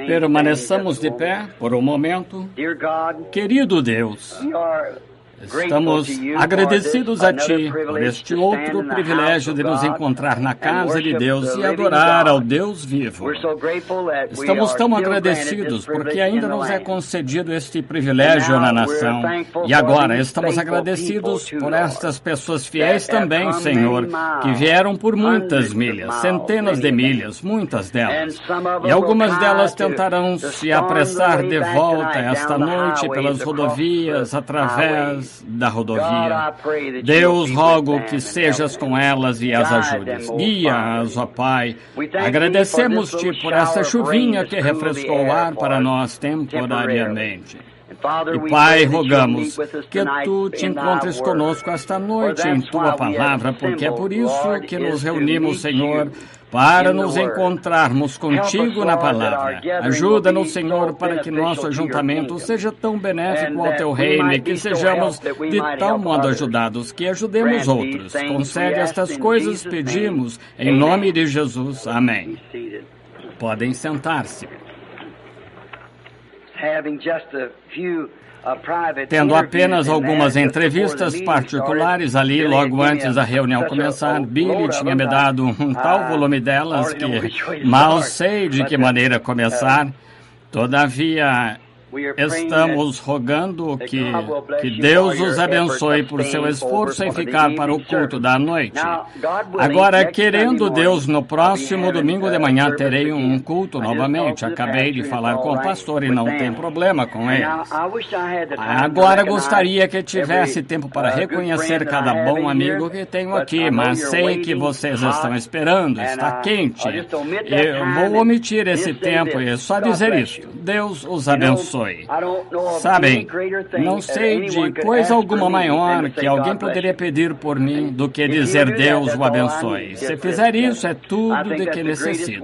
Permaneçamos de pé por um momento. Querido Deus, estamos agradecidos a Ti por este outro privilégio de nos encontrar na casa de Deus e adorar ao Deus vivo. Estamos tão agradecidos porque ainda nos é concedido este privilégio na nação. E agora estamos agradecidos por estas pessoas fiéis também, Senhor, que vieram por muitas milhas, centenas de milhas, muitas delas. E algumas delas tentarão se apressar de volta esta noite pelas rodovias, através da rodovia. Deus, rogo que sejas com elas e as ajudes. Guia-as, ó Pai. Agradecemos-te por essa chuvinha que refrescou o ar para nós temporariamente. E, Pai, rogamos que Tu te encontres conosco esta noite em Tua palavra, porque é por isso que nos reunimos, Senhor, para nos encontrarmos contigo na palavra. Ajuda-nos, Senhor, para que nosso ajuntamento seja tão benéfico ao Teu reino e que sejamos de tal modo ajudados que ajudemos outros. Concede estas coisas, pedimos, em nome de Jesus. Amém. Podem sentar-se. Tendo apenas algumas entrevistas particulares ali logo antes da reunião começar, Billy tinha me dado um tal volume delas que mal sei de que maneira começar. Todavia, estamos rogando que Deus os abençoe por seu esforço em ficar para o culto da noite. Agora, querendo Deus, no próximo domingo de manhã terei um culto novamente. Acabei de falar com o pastor e não tem problema com eles. Agora, gostaria que tivesse tempo para reconhecer cada bom amigo que tenho aqui, mas sei que vocês estão esperando, está quente. Eu vou omitir esse tempo e só dizer isto. Deus os abençoe. Sabem, não sei de coisa alguma maior que alguém poderia pedir por mim do que dizer Deus o abençoe. Se fizer isso, é tudo de que necessito.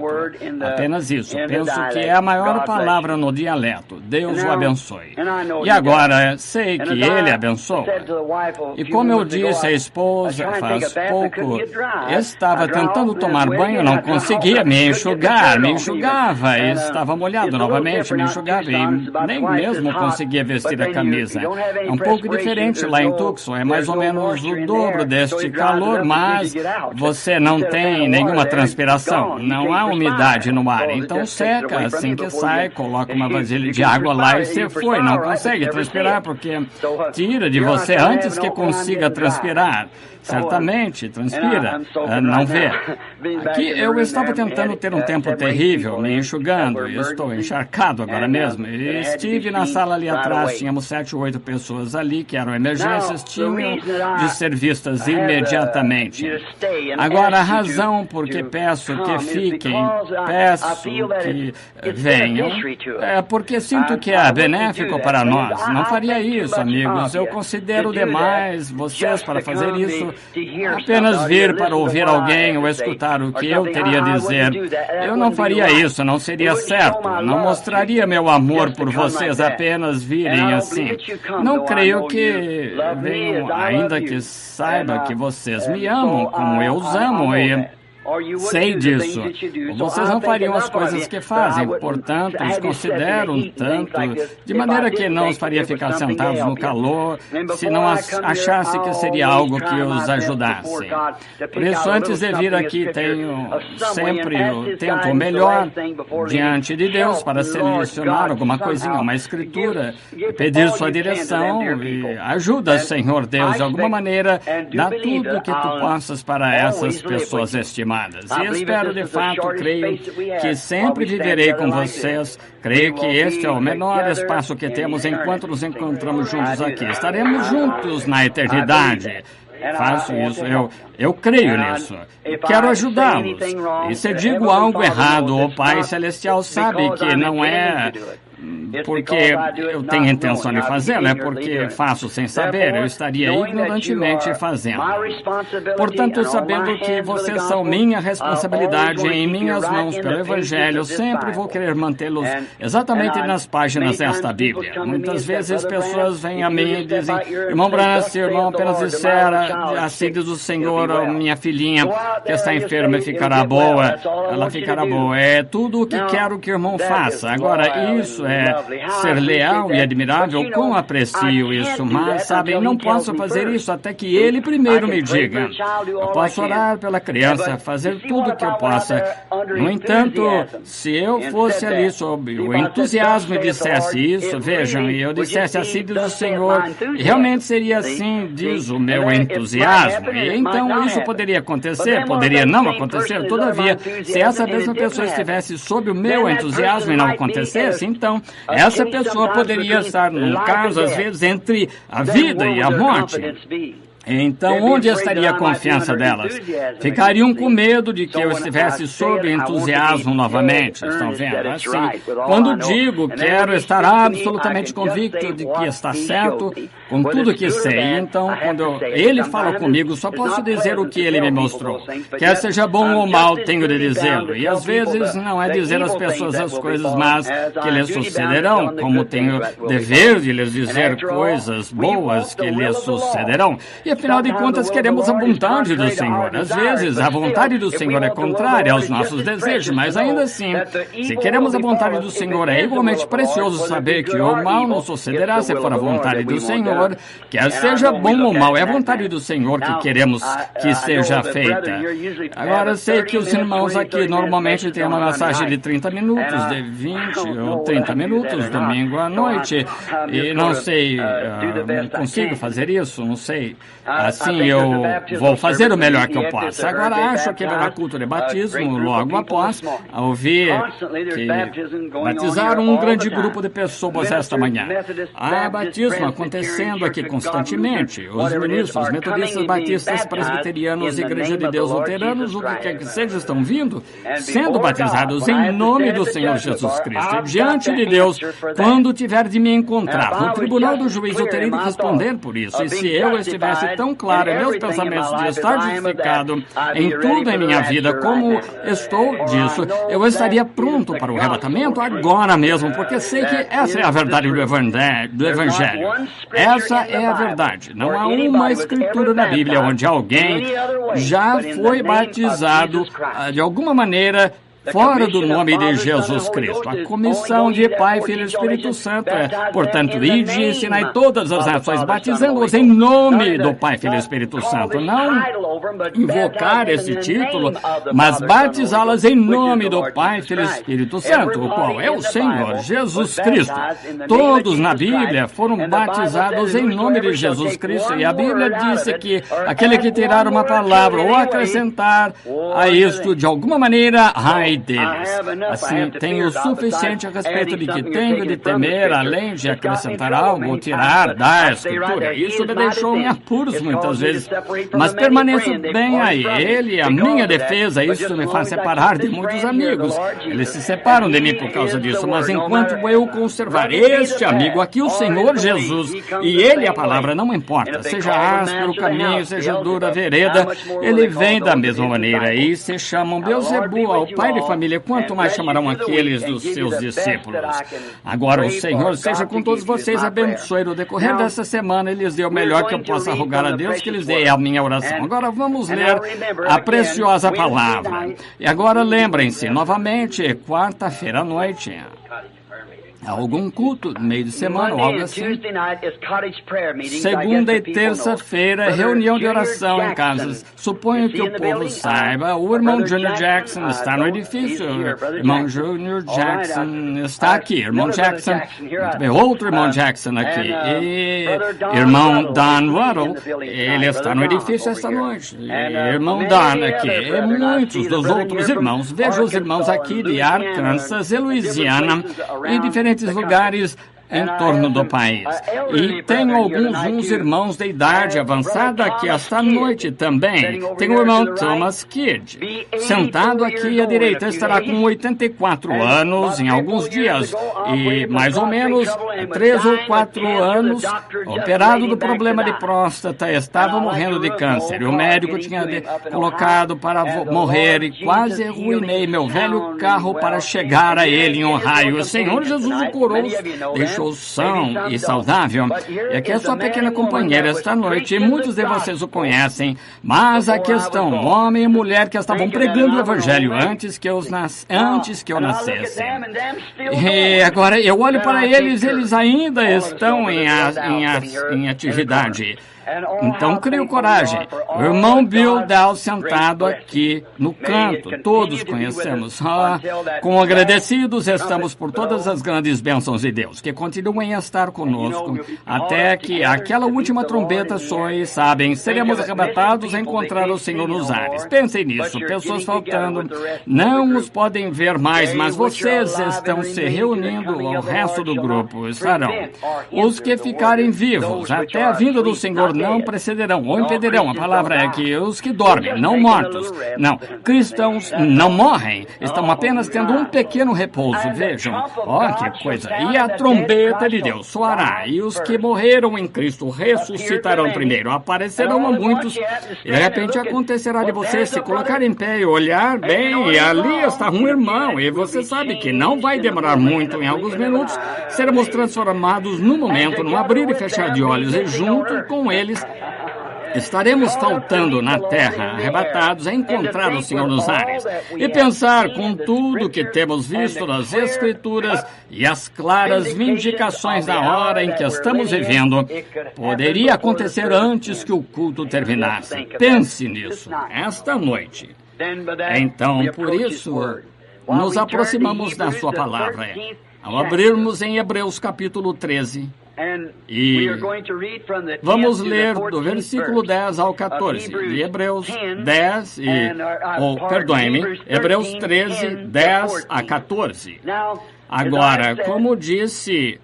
Apenas isso. Penso que é a maior palavra no dialeto. Deus o abençoe. E agora, sei que Ele abençoa. E como eu disse à esposa faz pouco, estava tentando tomar banho, não conseguia me enxugar, me enxugava, estava molhado novamente, me enxugava e nem mesmo conseguia vestir a camisa. É um pouco diferente lá em Tucson, é mais ou menos o dobro deste calor, mas você não tem nenhuma transpiração, não há umidade no ar, então seca assim que sai, coloca uma vasilha de água lá e você foi, não consegue transpirar porque tira de você antes que consiga transpirar. Certamente, transpira, não vê. Aqui eu estava tentando ter um tempo terrível, me enxugando, e estou encharcado agora mesmo. E estive na sala ali atrás, tínhamos 7 ou 8 pessoas ali que eram emergências, tinham de ser vistas imediatamente. Agora, a razão por que peço que fiquem, peço que venham, é porque sinto que é benéfico para nós. Não faria isso, amigos. Eu considero demais vocês para fazer isso. Apenas vir para ouvir alguém ou escutar o que eu teria a dizer. Eu não faria isso, não seria certo. Não mostraria meu amor por vocês apenas virem assim. Não creio que venham, ainda que saiba que vocês me amam como eu os amo e sei disso. Vocês não fariam as coisas que fazem, portanto, os considero um tanto, de maneira que não os faria ficar sentados no calor, se não achasse que seria algo que os ajudasse. Por isso, antes de vir aqui, tento o melhor diante de Deus para selecionar alguma coisinha, uma escritura, pedir sua direção e ajuda, Senhor Deus, de alguma maneira, dá tudo que tu possas para essas pessoas estimadas. E espero, de fato, creio que sempre viverei com vocês. Creio que este é o menor espaço que temos enquanto nos encontramos juntos aqui. Estaremos juntos na eternidade. Faço isso, eu creio nisso. Quero ajudá-los. E se digo algo errado, o Pai Celestial sabe que não é porque eu tenho intenção de fazê-lo, é porque faço sem saber, eu estaria ignorantemente fazendo. Portanto, sabendo que vocês são minha responsabilidade em minhas mãos pelo Evangelho, sempre vou querer mantê-los exatamente nas páginas desta Bíblia. Muitas vezes pessoas vêm a mim e dizem: irmão Branham, se o irmão apenas disser, assim diz o Senhor, minha filhinha que está enferma ficará boa, ela ficará boa. É tudo o que quero que o irmão faça. Agora, isso é ser leal e admirável, como aprecio isso, mas, sabem, não posso fazer isso até que ele primeiro me diga. Eu posso orar pela criança, fazer tudo o que eu possa. No entanto, se eu fosse ali sob o entusiasmo e dissesse isso, vejam, e eu dissesse assim diz o Senhor, realmente seria assim, diz o meu entusiasmo. E então isso poderia acontecer, poderia não acontecer. Todavia, se essa mesma pessoa estivesse sob o meu entusiasmo e não acontecesse, então essa pessoa poderia estar, no caso, às vezes, entre a vida e a morte. Então, onde estaria a confiança delas? Ficariam com medo de que eu estivesse sob entusiasmo novamente, estão vendo? Assim, quando digo, quero estar absolutamente convicto de que está certo com tudo que sei. Então, quando ele fala comigo, só posso dizer o que ele me mostrou. Quer seja bom ou mal, tenho de dizê-lo. E às vezes não é dizer às pessoas as coisas más que lhes sucederão, como tenho dever de lhes dizer coisas boas que lhes sucederão. E afinal de contas, queremos a vontade do Senhor. Às vezes, a vontade do Senhor é contrária aos nossos desejos, mas ainda assim, se queremos a vontade do Senhor, é igualmente precioso saber que o mal não sucederá se for a vontade do Senhor, quer seja bom ou mal, é a vontade do Senhor que queremos que seja feita. Agora, sei que os irmãos aqui normalmente têm uma mensagem de 30 minutos, de 20 ou 30 minutos, domingo à noite, e não sei, não consigo fazer isso, não sei. Assim, eu vou fazer o melhor que eu possa. Agora, acho que haverá culto de batismo logo após ouvir que batizaram um grande grupo de pessoas esta manhã. Há batismo acontecendo aqui constantemente. Os ministros, metodistas, batistas, presbiterianos, Igreja de Deus, luteranos, o que quer que seja, estão vindo, sendo batizados em nome do Senhor Jesus Cristo. Diante de Deus, quando tiver de me encontrar no tribunal do juiz, eu terei de responder por isso. E se eu estivesse tão claro em meus pensamentos de estar justificado em tudo em minha vida como estou disso, eu estaria pronto para o arrebatamento agora mesmo, porque sei que essa é a verdade do Evangelho. Essa é a verdade. Não há uma escritura na Bíblia onde alguém já foi batizado de alguma maneira fora do nome de Jesus Cristo. A comissão de Pai, Filho e Espírito Santo é, portanto, ide e ensinai todas as nações, batizando-os em nome do Pai, Filho e Espírito Santo. Não invocar esse título, mas batizá-las em nome do Pai, Filho e Espírito Santo, o qual é o Senhor Jesus Cristo. Todos na Bíblia foram batizados em nome de Jesus Cristo, e a Bíblia disse que aquele que tirar uma palavra ou acrescentar a isto de alguma maneira, deles. Assim, tenho o suficiente a respeito de que tenho de temer, além de acrescentar algo ou tirar da Escritura. Isso me deixou em apuros muitas vezes, mas permaneço bem aí. Ele, a minha defesa, isso me faz separar de muitos amigos. Eles se separam de mim por causa disso, mas enquanto eu conservar este amigo aqui, o Senhor Jesus, e ele, a palavra, não importa, seja áspero o caminho, seja dura a vereda, ele vem da mesma maneira. E se chamam Beelzebul, ao pai de família, quanto mais chamarão aqueles dos seus discípulos. Agora, o Senhor seja com todos vocês, abençoe no decorrer dessa semana e lhes dê o melhor que eu possa rogar a Deus que lhes dê a minha oração. Agora vamos ler a preciosa palavra. E agora lembrem-se, novamente, quarta-feira à noite, algum culto no meio de semana ou algo assim. Segunda e terça-feira, reunião de oração em casas. Suponho que o povo saiba, o irmão Junior Jackson está no edifício. O irmão Junior Jackson está aqui. Irmão Jackson, muito bem, outro irmão Jackson aqui. E irmão Don Ruddle, ele está no edifício esta noite. E irmão Don aqui. E muitos dos outros irmãos. Vejo os irmãos aqui de Arkansas e Louisiana, em diferentes lugares em torno do país. E tenho uns irmãos de idade avançada aqui esta noite também. Tenho o irmão Thomas Kidd, sentado aqui à direita, estará com 84 anos em alguns dias, e mais ou menos 3 ou 4 anos, operado do problema de próstata, estava morrendo de câncer. E o médico tinha colocado para morrer e quase arruinei meu velho carro para chegar a ele em Ohio. O Senhor Jesus o curou, deixou são e saudável. E aqui é sua pequena companheira esta noite, e muitos de vocês o conhecem, mas aqui estão homem e mulher que estavam pregando o Evangelho antes que eu nascesse. E agora eu olho para eles ainda estão em atividade. Então, crio coragem. O irmão Bill Dell sentado aqui no canto, todos conhecemos. Com agradecidos estamos por todas as grandes bênçãos de Deus, que continuem a estar conosco, até que aquela última trombeta soe, sabem, seremos arrebatados a encontrar o Senhor nos ares. Pensem nisso, pessoas faltando, não os podem ver mais, mas vocês estão se reunindo ao resto do grupo, estarão. Os que ficarem vivos até a vinda do Senhor não precederão ou impedirão. A palavra é que os que dormem, não mortos. Não, cristãos não morrem. Estão apenas tendo um pequeno repouso. Vejam, que coisa. E a trombeta de Deus soará. E os que morreram em Cristo ressuscitarão primeiro. Aparecerão a muitos. E de repente acontecerá de você se colocar em pé e olhar bem. E ali está um irmão. E você sabe que não vai demorar muito. Em alguns minutos seremos transformados no momento, num abrir e fechar de olhos. E junto com ele estaremos faltando na terra, arrebatados a encontrar o Senhor nos ares. E pensar com tudo que temos visto nas Escrituras e as claras vindicações da hora em que estamos vivendo, poderia acontecer antes que o culto terminasse. Pense nisso, esta noite. Então, por isso, nos aproximamos da sua palavra. Ao abrirmos em Hebreus capítulo 13, e vamos ler do versículo 10 ao 14, de Hebreus 10, Hebreus 13, 10 a 14. Agora, como disse,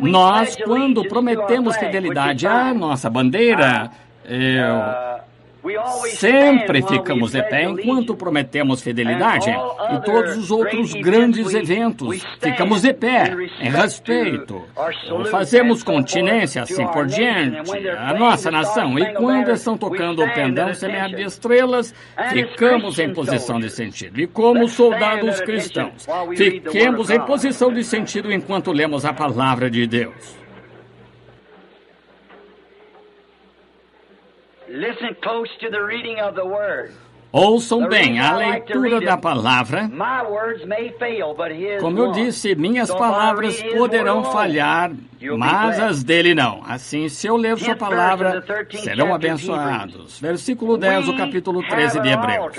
nós, quando prometemos fidelidade à nossa bandeira, sempre ficamos de pé enquanto prometemos fidelidade. E todos os outros grandes eventos, ficamos de pé, em respeito. Fazemos continência, assim por diante, a nossa nação. E quando estão tocando o pendão semeado de estrelas, ficamos em posição de sentido. E como soldados cristãos, fiquemos em posição de sentido enquanto lemos a palavra de Deus. Ouçam bem a leitura da palavra. Como eu disse, minhas palavras poderão falhar, mas as dele não. Assim, se eu ler sua palavra, serão abençoados. Versículo 10 do capítulo 13 de Hebreus.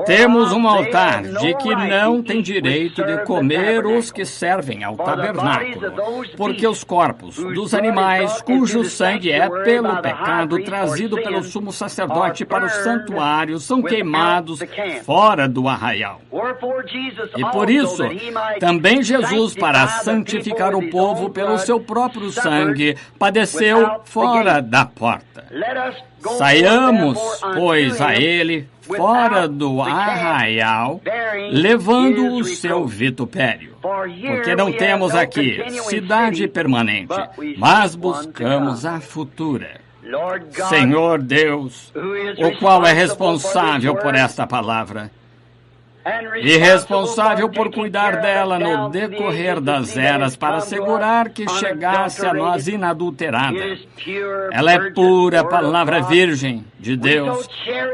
Temos um altar de que não tem direito de comer os que servem ao tabernáculo, porque os corpos dos animais cujo sangue é pelo pecado trazido pelo sumo sacerdote para o santuário são queimados fora do arraial. E por isso, também Jesus, para santificar o povo pelo seu próprio sangue, padeceu fora da porta. Saiamos, pois, a ele fora do arraial, levando o seu vitupério. Porque não temos aqui cidade permanente, mas buscamos a futura. Senhor Deus, o qual é responsável por esta palavra, e responsável por cuidar dela no decorrer das eras para assegurar que chegasse a nós inadulterada. Ela é pura palavra virgem de Deus.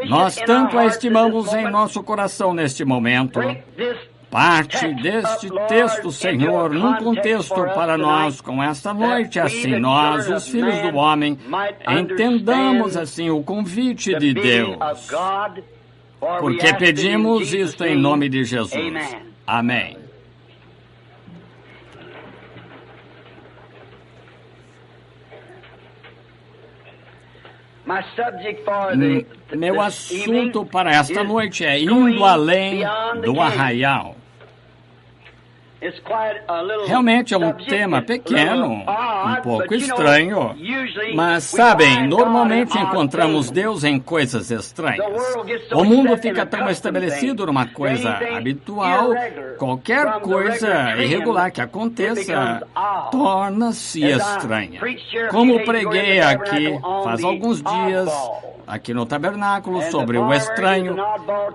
Nós tanto a estimamos em nosso coração neste momento. Parte deste texto, Senhor, num contexto para nós com esta noite, assim nós, os filhos do homem, entendamos assim o convite de Deus. Porque pedimos isto em nome de Jesus. Amém. Meu assunto para esta noite é indo além do arraial. Realmente é um tema pequeno, um pouco estranho, mas sabem, normalmente encontramos Deus em coisas estranhas. O mundo fica tão estabelecido numa coisa habitual, qualquer coisa irregular que aconteça torna-se estranha. Como preguei aqui faz alguns dias, aqui no tabernáculo, sobre o estranho,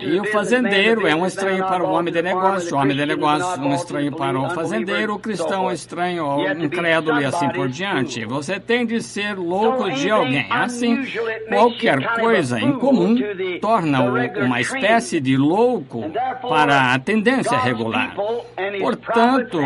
e o fazendeiro é um estranho para o homem de negócio, um estranho para o fazendeiro, o cristão é estranho ao incrédulo e assim por diante. Você tem de ser louco de alguém. Assim, qualquer coisa em comum torna-o uma espécie de louco para a tendência regular. Portanto,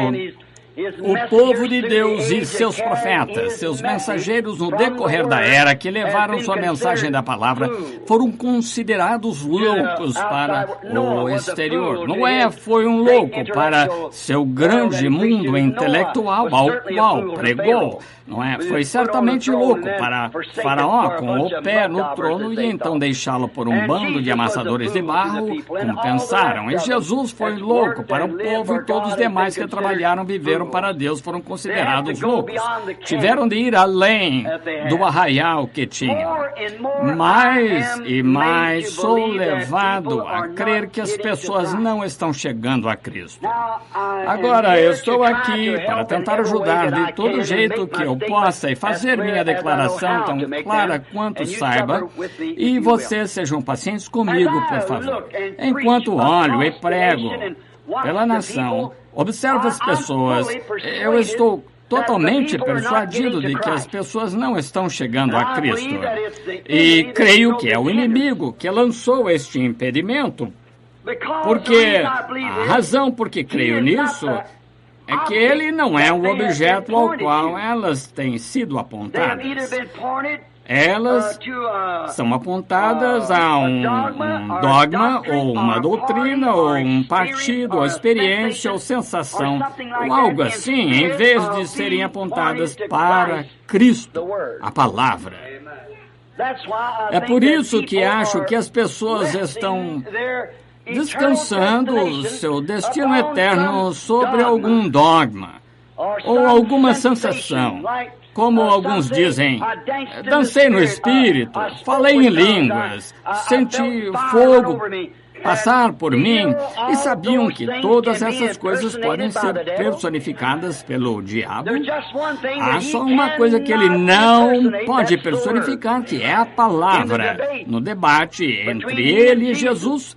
o povo de Deus e seus profetas, seus mensageiros no decorrer da era que levaram sua mensagem da palavra, foram considerados loucos para o exterior. Noé foi um louco para seu grande mundo intelectual ao qual pregou. Noé foi certamente louco para Faraó com o pé no trono e então deixá-lo por um bando de amassadores de barro, como pensaram. E Jesus foi louco para o povo e todos os demais que trabalharam, viveram para Deus, foram considerados loucos. Tiveram de ir além do arraial que tinham. Mais e mais sou levado a crer que as pessoas não estão chegando a Cristo. Agora, eu estou aqui para tentar ajudar de todo jeito que eu possa e fazer minha declaração tão clara quanto saiba, e vocês sejam pacientes comigo, por favor. Enquanto olho e prego pela nação, observo as pessoas, eu estou totalmente persuadido de que as pessoas não estão chegando a Cristo. E creio que é o inimigo que lançou este impedimento, porque a razão por que creio nisso é que ele não é o objeto ao qual elas têm sido apontadas. Elas são apontadas a um dogma, ou uma doutrina, ou um partido, ou experiência, ou sensação, ou algo assim, em vez de serem apontadas para Cristo, a palavra. É por isso que acho que as pessoas estão descansando seu destino eterno sobre algum dogma ou alguma sensação. Como alguns dizem, dancei no Espírito, falei em línguas, senti fogo passar por mim, e sabiam que todas essas coisas podem ser personificadas pelo diabo. Há só uma coisa que ele não pode personificar, que é a palavra. No debate entre ele e Jesus,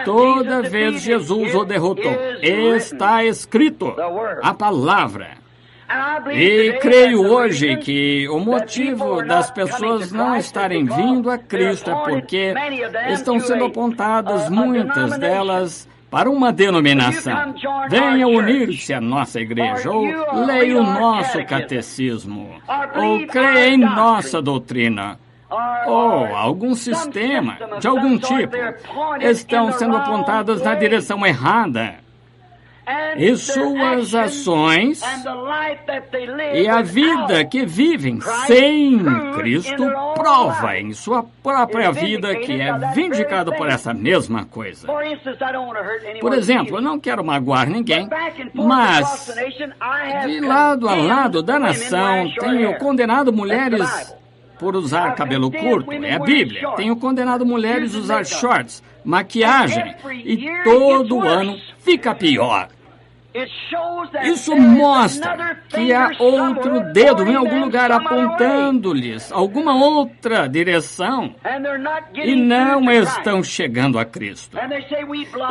toda vez Jesus o derrotou. Está escrito, a palavra. E creio hoje que o motivo das pessoas não estarem vindo a Cristo é porque estão sendo apontadas, muitas delas, para uma denominação. Venha unir-se à nossa igreja, ou leia o nosso catecismo, ou creia em nossa doutrina, ou algum sistema de algum tipo. Estão sendo apontadas na direção errada. E suas ações e a vida que vivem sem Cristo prova em sua própria vida que é vindicado por essa mesma coisa. Por exemplo, eu não quero magoar ninguém, mas de lado a lado da nação tenho condenado mulheres por usar cabelo curto, é a Bíblia. Tenho condenado mulheres a usar shorts, maquiagem, e todo ano fica pior. Isso mostra que há outro dedo em algum lugar apontando-lhes alguma outra direção e não estão chegando a Cristo.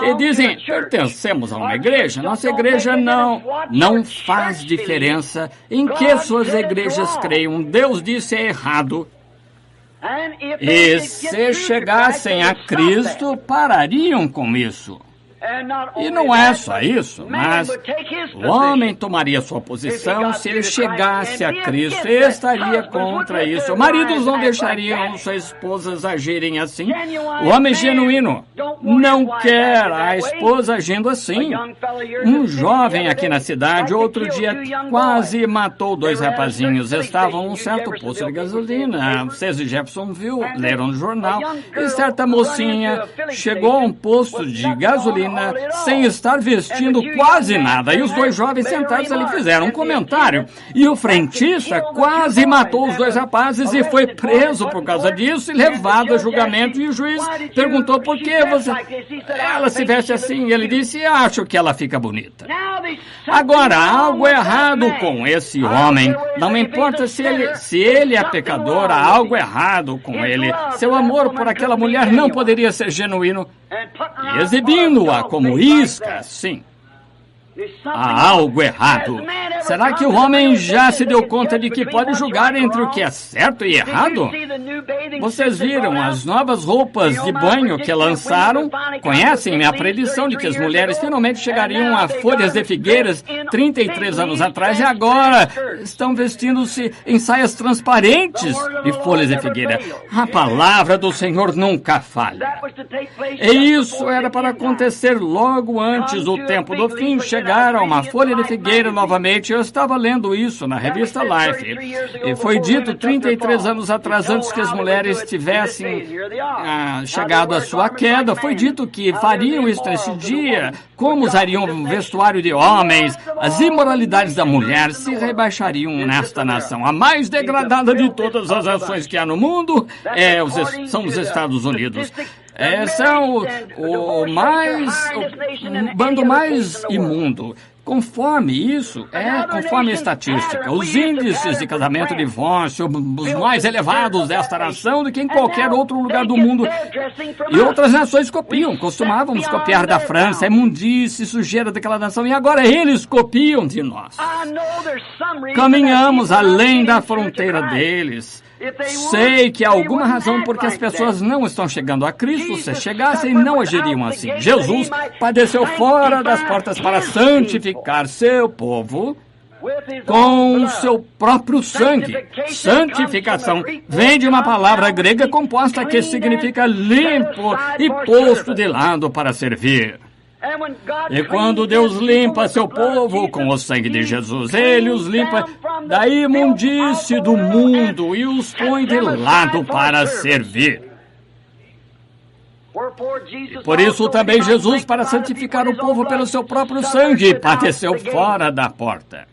E dizem, pertencemos a uma igreja, nossa igreja não faz diferença em que suas igrejas creiam. Deus disse é errado. E se chegassem a Cristo, parariam com isso. E não é só isso, mas o homem tomaria sua posição se ele chegasse a Cristo e estaria contra isso. Maridos não deixariam suas esposas agirem assim. O homem genuíno não quer a esposa agindo assim. Um jovem aqui na cidade, outro dia, quase matou 2 rapazinhos. Estavam em um certo posto de gasolina. Vocês de Jeffersonville leram no jornal. E certa mocinha chegou a um posto de gasolina piscina sem estar vestindo quase nada. E os dois jovens sentados ali fizeram um comentário. E o frentista quase matou os dois rapazes e foi preso por causa disso e levado a julgamento. E o juiz perguntou por que ela se veste assim. E ele disse, acho que ela fica bonita. Agora, há algo errado com esse homem. Não importa se ele é pecador, há algo errado com ele. Seu amor por aquela mulher não poderia ser genuíno. E exibindo-a como isca, sim. Há algo errado. Será que o homem já se deu conta de que pode julgar entre o que é certo e errado? Vocês viram as novas roupas de banho que lançaram? Conhecem a predição de que as mulheres finalmente chegariam a folhas de figueiras 33 anos atrás e agora estão vestindo-se em saias transparentes de folhas de figueira. A palavra do Senhor nunca falha. E isso era para acontecer logo antes do tempo do fim, chegaram a uma folha de figueira novamente. Eu estava lendo isso na revista Life. E foi dito 33 anos atrás, antes que as mulheres tivessem chegado à sua queda, foi dito que fariam isso nesse dia, como usariam o vestuário de homens, as imoralidades da mulher se rebaixariam nesta nação. A mais degradada de todas as nações que há no mundo são os Estados Unidos. São o bando mais imundo. Conforme a estatística, os índices de casamento e divórcio, os mais elevados desta nação do que em qualquer outro lugar do mundo. E outras nações copiam. Costumávamos copiar da França, a imundice, sujeira daquela nação, e agora eles copiam de nós. Caminhamos além da fronteira deles. Sei que há alguma razão porque as pessoas não estão chegando a Cristo. Se chegassem, não agiriam assim. Jesus padeceu fora das portas para santificar seu povo com o seu próprio sangue. Santificação vem de uma palavra grega composta que significa limpo e posto de lado para servir. E quando Deus limpa seu povo com o sangue de Jesus, Ele os limpa da imundície do mundo e os põe de lado para servir. E por isso também Jesus, para santificar o povo pelo seu próprio sangue, padeceu fora da porta.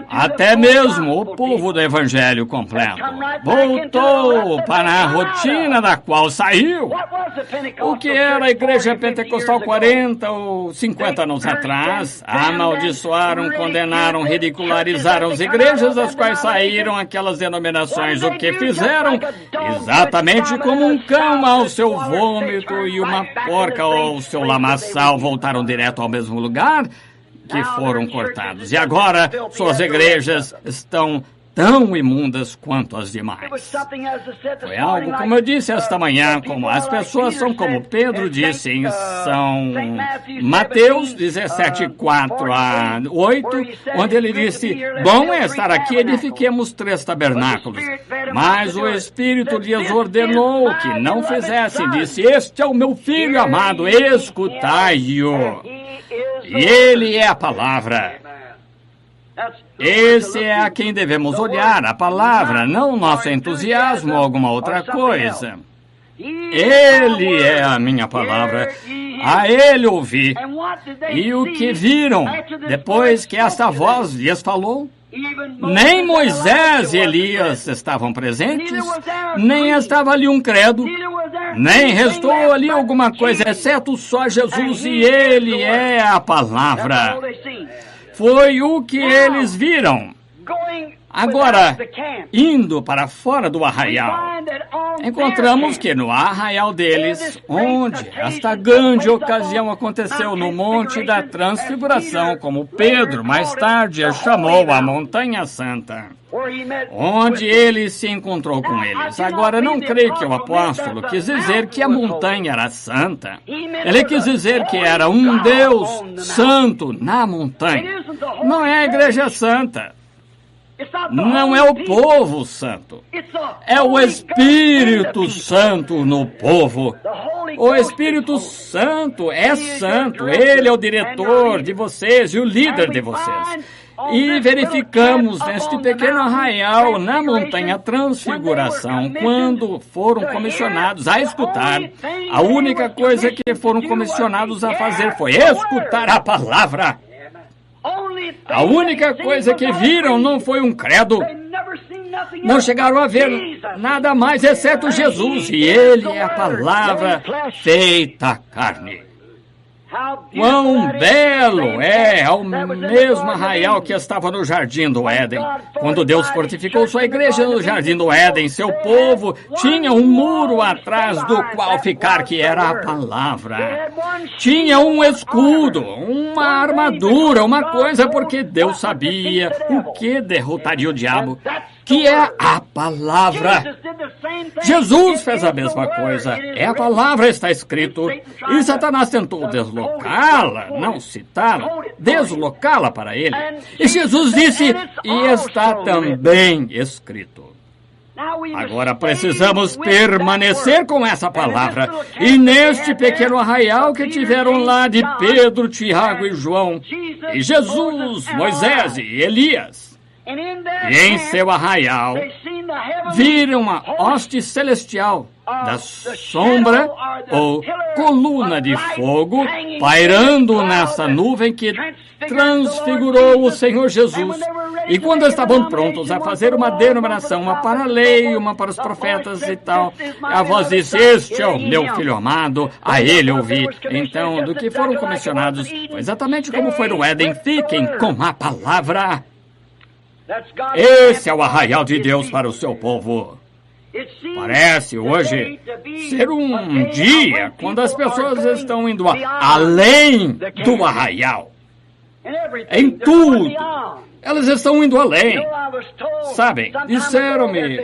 Até mesmo o povo do Evangelho completo voltou para a rotina da qual saiu. O que era a igreja pentecostal 40 ou 50 anos atrás? Amaldiçoaram, condenaram, ridicularizaram as igrejas das quais saíram aquelas denominações. O que fizeram? Exatamente como um cão ao seu vômito e uma porca ao seu lamaçal, voltaram direto ao mesmo lugar que foram cortados. E agora suas igrejas estão tão imundas quanto as demais. Foi algo, como eu disse esta manhã, como as pessoas são como Pedro disse em São Mateus 17, 4 a 8, onde ele disse, bom é estar aqui, edifiquemos 3 tabernáculos. Mas o Espírito lhes ordenou que não fizessem, disse, este é o meu filho amado, escutai-o. E ele é a palavra. Esse é a quem devemos olhar, a palavra, não o nosso entusiasmo ou alguma outra coisa. Ele é a minha palavra. A ele ouvi. E o que viram depois que esta voz lhes falou? Nem Moisés e Elias estavam presentes, nem estava ali um credo, nem restou ali alguma coisa, exceto só Jesus, e Ele é a palavra. Foi o que eles viram. Agora, indo para fora do arraial, encontramos que no arraial deles, onde esta grande ocasião aconteceu no Monte da Transfiguração, como Pedro mais tarde a chamou a Montanha Santa, onde ele se encontrou com eles. Agora, não creio que o apóstolo quis dizer que a montanha era santa. Ele quis dizer que era um Deus santo na montanha. Não é a igreja santa. Não é o povo santo. É o Espírito Santo no povo. O Espírito Santo é santo. Ele é o diretor de vocês e o líder de vocês. E verificamos neste pequeno arraial na Montanha Transfiguração, quando foram comissionados a escutar, a única coisa que foram comissionados a fazer foi escutar a palavra. A única coisa que viram não foi um credo. Não chegaram a ver nada mais exceto Jesus, e Ele é a palavra feita carne. Quão belo é o mesmo arraial que estava no Jardim do Éden. Quando Deus fortificou sua igreja no Jardim do Éden, seu povo tinha um muro atrás do qual ficar, que era a palavra. Tinha um escudo, uma armadura, uma coisa, porque Deus sabia o que derrotaria o diabo, que é a palavra. Jesus fez a mesma coisa. É a palavra, está escrito. E Satanás tentou deslocá-la, não citá-la, deslocá-la para ele. E Jesus disse, e está também escrito. Agora precisamos permanecer com essa palavra. E neste pequeno arraial que tiveram lá de Pedro, Tiago e João, e Jesus, Moisés e Elias, e em seu arraial viram a hoste celestial da sombra ou coluna de fogo pairando nessa nuvem que transfigurou o Senhor Jesus. E quando estavam prontos a fazer uma denominação, uma para a lei, uma para os profetas e tal, a voz disse, este é o meu filho amado, a ele ouvi. Então, do que foram comissionados, foi exatamente como foi no Éden, fiquem com a palavra. Esse é o arraial de Deus para o seu povo. Parece hoje ser um dia quando as pessoas estão indo além do arraial. Em tudo. Elas estão indo além. Sabem, disseram-me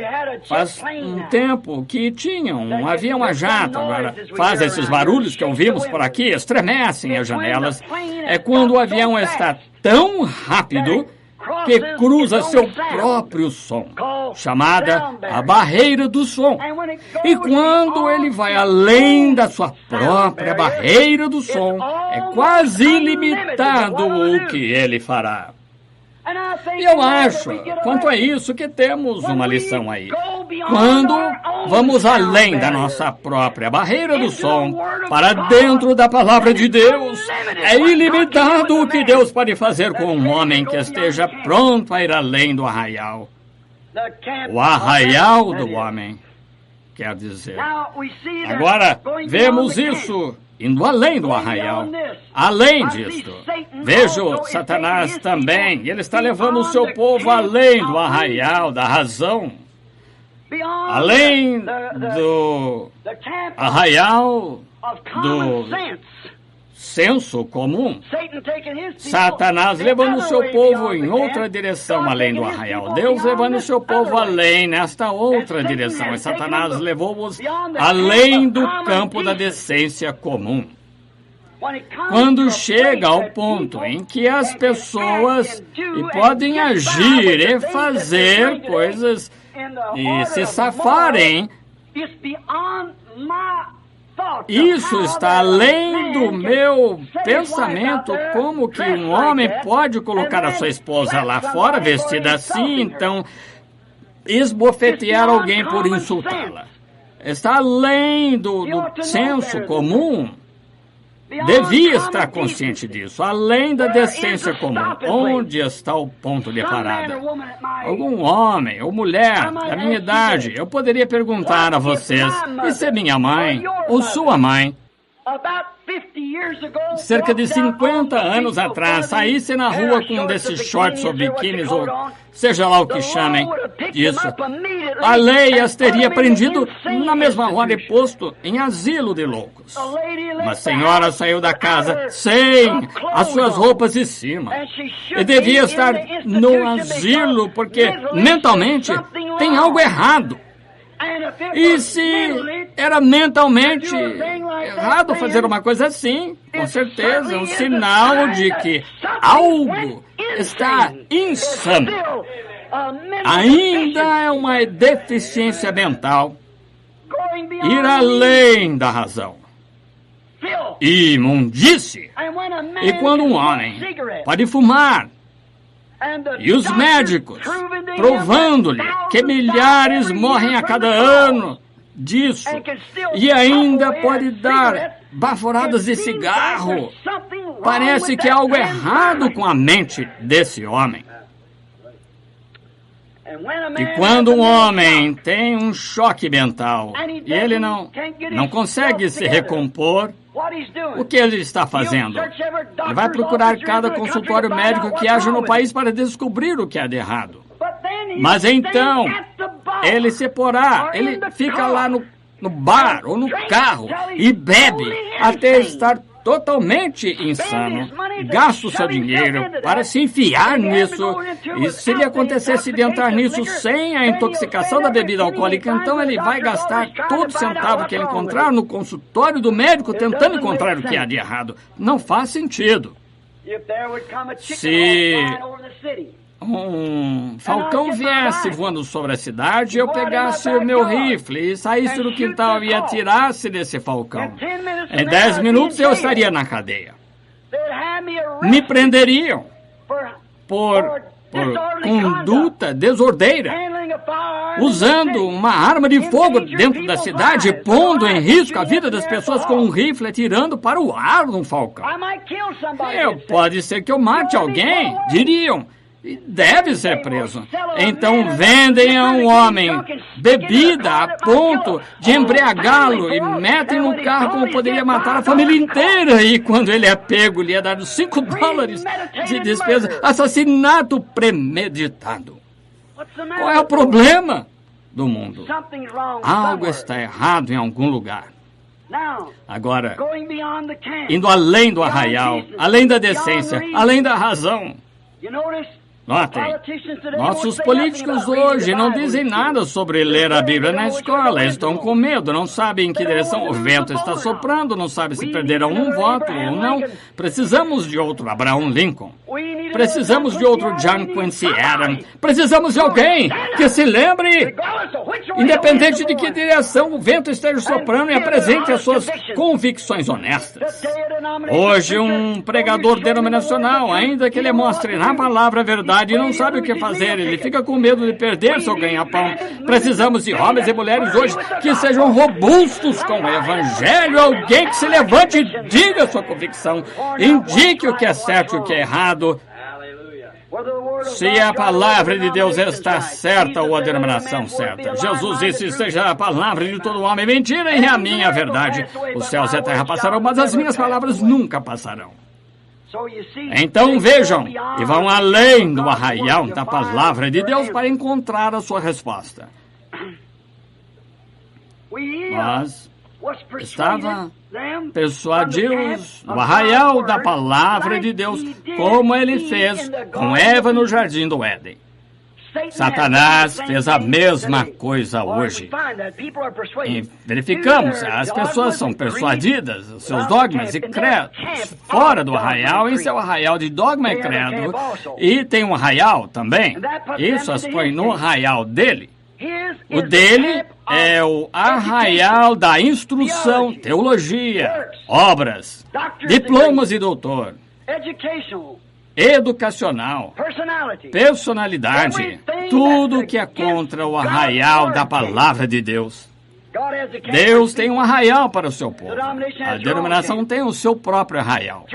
faz um tempo que tinham um avião a jato, agora faz esses barulhos que ouvimos por aqui, estremecem as janelas. É quando o avião está tão rápido que cruza seu próprio som, chamada a barreira do som. E quando ele vai além da sua própria barreira do som, é quase ilimitado o que ele fará. E eu acho, quanto a isso, que temos uma lição aí. Quando vamos além da nossa própria barreira do som, para dentro da palavra de Deus, é ilimitado o que Deus pode fazer com um homem que esteja pronto a ir além do arraial. O arraial do homem, quer dizer. Agora, vemos isso indo além do arraial. Além disto, vejo Satanás também. Ele está levando o seu povo além do arraial da razão. Além do arraial do senso comum. Satanás levando o seu povo em outra direção além do arraial. Deus levando o seu povo além nesta outra direção. E Satanás levou-os além do campo da decência comum. Quando chega ao ponto em que as pessoas podem agir e fazer coisas e se safarem, isso está além do meu pensamento. Como que um homem pode colocar a sua esposa lá fora vestida assim, então esbofetear alguém por insultá-la? Está além do senso comum. Devia estar consciente disso, além da decência comum. Onde está o ponto de parada? Algum homem ou mulher da minha idade, eu poderia perguntar a vocês, e se minha mãe ou sua mãe, cerca de 50 anos atrás, saísse na rua com um desses shorts ou biquínis, ou seja lá o que chamem disso, a lei as teria prendido na mesma hora e posto em asilo de loucos. Uma senhora saiu da casa sem as suas roupas de cima e devia estar no asilo porque mentalmente tem algo errado. E se era mentalmente errado fazer uma coisa assim, com certeza é um sinal de que algo está insano. ainda é uma deficiência mental ir além da razão. Imundície. E quando um homem pode fumar, e os médicos provando-lhe que milhares morrem a cada ano disso, e ainda pode dar baforadas de cigarro, parece que há algo errado com a mente desse homem. E quando um homem tem um choque mental e ele não consegue se recompor, o que ele está fazendo? Ele vai procurar cada consultório médico que haja no país para descobrir o que há de errado. Mas então, ele se porá, ele fica lá no bar ou no carro e bebe até estar totalmente insano. Gasta o seu dinheiro para se enfiar nisso. E se lhe acontecesse de entrar nisso sem a intoxicação da bebida alcoólica, então ele vai gastar todo centavo que ele encontrar no consultório do médico tentando encontrar o que há de errado. Não faz sentido. Se um falcão viesse voando sobre a cidade, eu pegasse o meu rifle e saísse do quintal e atirasse desse falcão. Em 10 minutos eu estaria na cadeia. Me prenderiam por conduta desordeira, usando uma arma de fogo dentro da cidade, pondo em risco a vida das pessoas com um rifle atirando para o ar de um falcão. Pode ser que eu mate alguém, diriam. E deve ser preso. Então vendem a um homem bebida a ponto de embriagá-lo e metem no carro como poderia matar a família inteira. E quando ele é pego, lhe é dado $5 de despesa. Assassinato premeditado. Qual é o problema do mundo? Algo está errado em algum lugar. Agora, indo além do arraial, além da decência, além da razão. Notem, nossos políticos hoje não dizem nada sobre ler a Bíblia na escola. Estão com medo, não sabem em que direção o vento está soprando, não sabem se perderão um voto ou não. Precisamos de outro Abraham Lincoln. Precisamos de outro John Quincy Adams. Precisamos de alguém que se lembre, independente de que direção o vento esteja soprando, e apresente as suas convicções honestas. Hoje, um pregador denominacional, ainda que ele mostre na palavra a verdade, e não sabe o que fazer, ele fica com medo de perder seu ganha-pão. Precisamos de homens e mulheres hoje que sejam robustos com o Evangelho, alguém que se levante e diga sua convicção, indique o que é certo e o que é errado. Se a palavra de Deus está certa ou a denominação certa. Jesus disse, seja a palavra de todo homem mentira e a minha verdade. Os céus e a terra passarão, mas as minhas palavras nunca passarão. Então vejam, e vão além do arraial da palavra de Deus para encontrar a sua resposta. Nós estava persuadidos no arraial da palavra de Deus, como ele fez com Eva no jardim do Éden. Satanás fez a mesma coisa hoje. E verificamos, as pessoas são persuadidas, os seus dogmas e credos, fora do arraial, em seu arraial de dogma e credo, e tem um arraial também, isso as põe no arraial dele. O dele é o arraial da instrução, teologia, obras, diplomas e doutor, educacional, personalidade, tudo que é contra o arraial da palavra de Deus. Deus tem um arraial para o seu povo. A denominação tem o seu próprio arraial.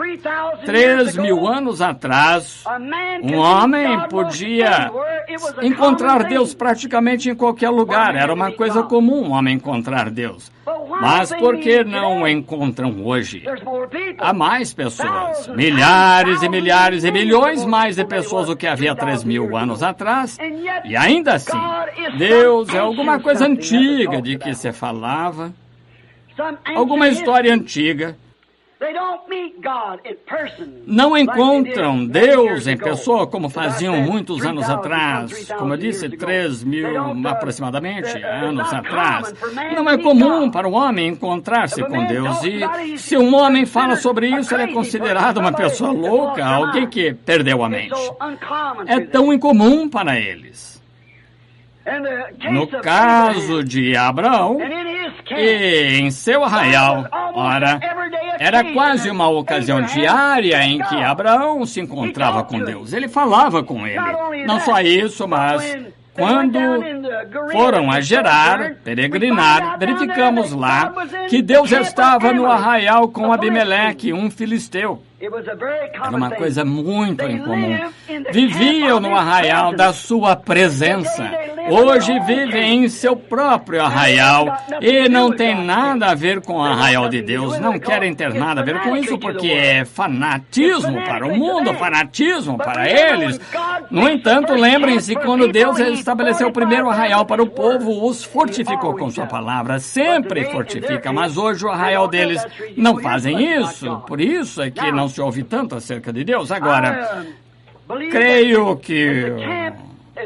3.000 anos atrás, um homem podia encontrar Deus praticamente em qualquer lugar. Era uma coisa comum um homem encontrar Deus. Mas por que não o encontram hoje? Há mais pessoas, milhares e milhares e milhões mais de pessoas do que havia 3.000 anos atrás. E ainda assim, Deus é alguma coisa antiga de que se falava, alguma história antiga. Não encontram Deus em pessoa como faziam muitos anos atrás. Como eu disse, 3.000 aproximadamente anos atrás. Não é comum para o homem encontrar-se com Deus. E se um homem fala sobre isso, ele é considerado uma pessoa louca, alguém que perdeu a mente. É tão incomum para eles. No caso de Abraão, e em seu arraial, ora, era quase uma ocasião diária em que Abraão se encontrava com Deus. Ele falava com ele. Não só isso, mas quando foram a Gerar, peregrinar, verificamos lá que Deus estava no arraial com Abimeleque, um filisteu. Era uma coisa muito incomum. Viviam no arraial da sua presença. Hoje vivem em seu próprio arraial e não tem nada a ver com o arraial de Deus. Não querem ter nada a ver com isso porque é fanatismo para o mundo, fanatismo para eles. No entanto, lembrem-se, quando Deus estabeleceu o primeiro arraial para o povo, os fortificou com sua palavra. Sempre fortifica, mas hoje o arraial deles não fazem isso. Por isso é que não se ouve tanto acerca de Deus. Agora, creio que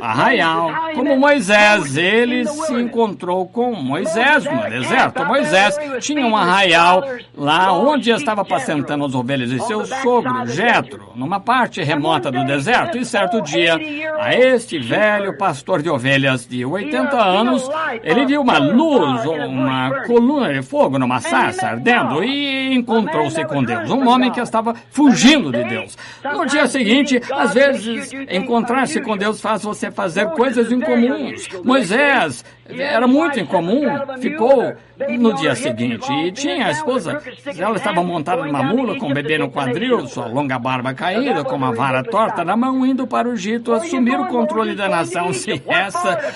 arraial, como Moisés, ele se encontrou com Moisés no deserto. Moisés tinha um arraial lá onde estava apacentando as ovelhas de seu sogro, Jetro, numa parte remota do deserto. E certo dia, a este velho pastor de ovelhas de 80 anos, ele viu uma luz, uma coluna de fogo numa sarça ardendo e encontrou-se com Deus, um homem que estava fugindo de Deus. No dia seguinte, às vezes, encontrar-se com Deus faz você fazer coisas incomuns. Moisés era muito incomum, ficou no dia seguinte. E tinha a esposa, ela estava montada numa mula com o bebê no quadril, sua longa barba caída, com uma vara torta na mão, indo para o Egito assumir o controle da nação. Se essa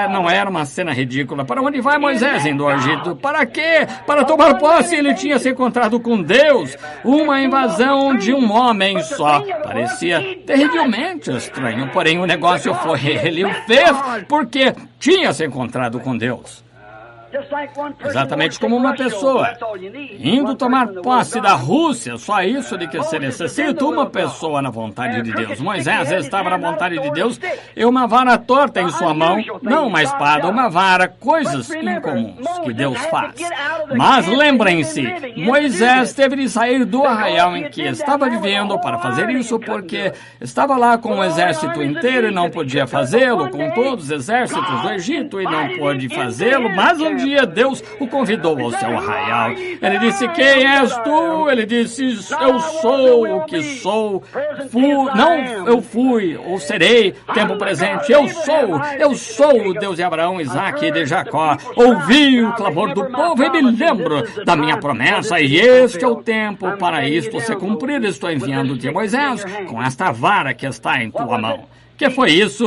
não era uma cena ridícula. Para onde vai Moisés indo ao Egito? Para quê? Para tomar posse. Ele tinha se encontrado com Deus. Uma invasão de um homem só. Parecia terrivelmente estranho, porém o negócio foi ele o fez porque tinha se encontrado com Deus. Exatamente como uma pessoa indo tomar posse da Rússia, só isso de que se necessita uma pessoa na vontade de Deus. Moisés estava na vontade de Deus e uma vara torta em sua mão, não uma espada, uma vara, coisas incomuns que Deus faz. Mas lembrem-se, Moisés teve de sair do arraial em que estava vivendo para fazer isso porque estava lá com o exército inteiro e não podia fazê-lo, com todos os exércitos do Egito e não pôde fazê-lo, mas um dia Deus o convidou ao seu arraial. Ele disse, quem és tu? Ele disse, eu sou o que sou. Eu fui, ou serei, tempo presente. Eu sou o Deus de Abraão, Isaque e de Jacó. Ouvi o clamor do povo e me lembro da minha promessa. E este é o tempo para isto se cumprir. Estou enviando-te, Moisés, com esta vara que está em tua mão. Que foi isso?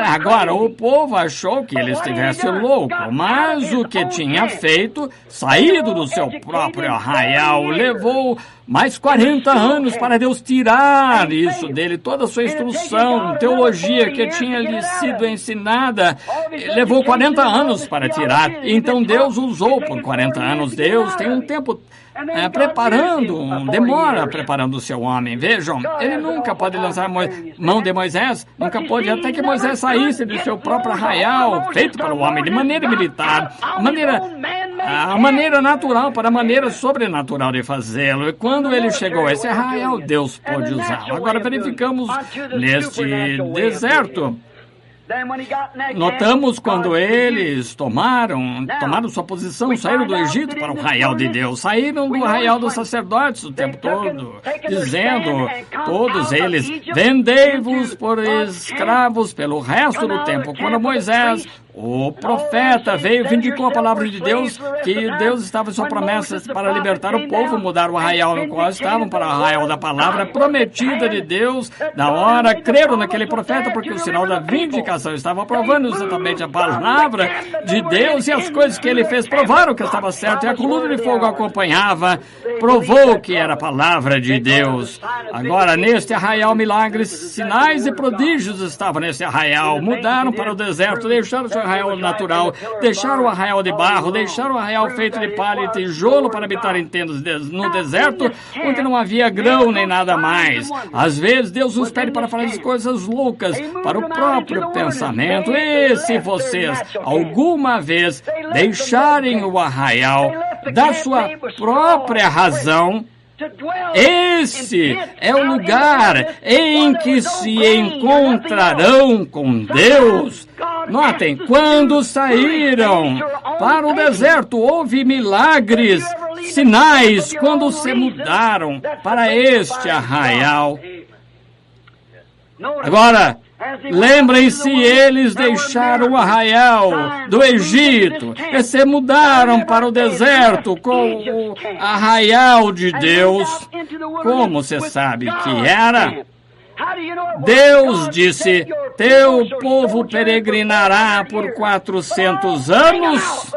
Agora, o povo achou que ele estivesse louco, mas o que tinha feito, saído do seu próprio arraial, levou mais 40 anos para Deus tirar isso dele, toda a sua instrução, teologia que tinha lhe sido ensinada, levou 40 anos para tirar. Então Deus usou por 40 anos. Deus tem um tempo demora preparando o seu homem. Vejam, ele nunca pode lançar mão de Moisés, nunca pode, até que Moisés saísse do seu próprio arraial, feito para o homem, de maneira militar, a maneira natural para a maneira sobrenatural de fazê-lo. E quando ele chegou a esse arraial, Deus pôde usá-lo. Agora verificamos neste deserto. Notamos quando eles tomaram sua posição, saíram do Egito para o arraial de Deus, saíram do arraial dos sacerdotes o tempo todo, dizendo, todos eles, vendei-vos por escravos pelo resto do tempo. Quando Moisés, o profeta, veio e vindicou a palavra de Deus, que Deus estava em sua promessa para libertar o povo, mudar o arraial no qual estavam para o arraial da palavra prometida de Deus. Na hora, creram naquele profeta, porque o sinal da vindicação estava provando exatamente a palavra de Deus, e as coisas que ele fez provaram que estava certo, e a coluna de fogo acompanhava, provou que era a palavra de Deus. Agora, neste arraial, milagres, sinais e prodígios estavam nesse arraial. Mudaram para o deserto, deixaram sua arraial natural, deixaram o arraial de barro, deixaram o arraial feito de palha e tijolo para habitar em tendas no deserto, onde não havia grão nem nada mais. Às vezes Deus nos pede para fazer coisas loucas para o próprio pensamento. E se vocês alguma vez deixarem o arraial da sua própria razão, esse é o lugar em que se encontrarão com Deus. Notem, quando saíram para o deserto, houve milagres, sinais, quando se mudaram para este arraial. Agora, lembrem-se, eles deixaram o arraial do Egito e se mudaram para o deserto com o arraial de Deus. Como você sabe que era? Deus disse, teu povo peregrinará por 400 anos,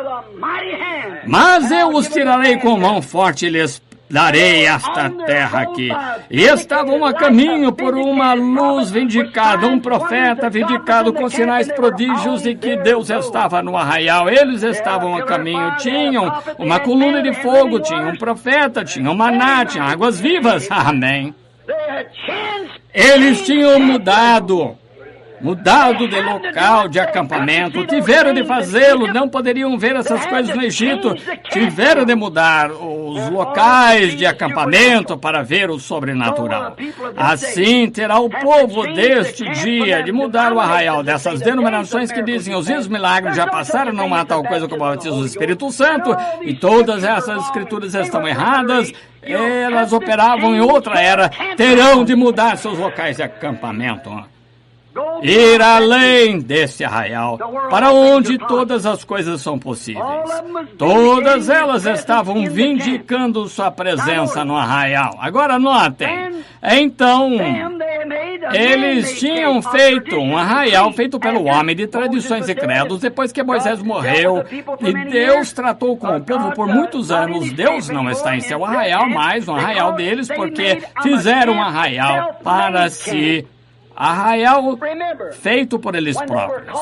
mas eu os tirarei com mão forte e lhes darei esta terra aqui. E estavam a caminho por uma luz vindicada, um profeta vindicado com sinais prodígios de que Deus estava no arraial. Eles estavam a caminho, tinham uma coluna de fogo, tinham um profeta, tinham maná, tinham águas vivas. Amém. Eles tinham mudado de local de acampamento, tiveram de fazê-lo, não poderiam ver essas coisas no Egito, tiveram de mudar os locais de acampamento para ver o sobrenatural. Assim terá o povo deste dia de mudar o arraial dessas denominações que dizem os milagres já passaram, não há tal coisa como o batismo do Espírito Santo, e todas essas escrituras estão erradas. Elas operavam em outra era, terão de mudar seus locais de acampamento. Ir além desse arraial, para onde todas as coisas são possíveis. Todas elas estavam vindicando sua presença no arraial. Agora notem, então, eles tinham feito um arraial feito pelo homem de tradições e credos depois que Moisés morreu e Deus tratou com o povo por muitos anos. Deus não está em seu arraial, mas no arraial deles, porque fizeram um arraial para si. Arraial feito por eles próprios.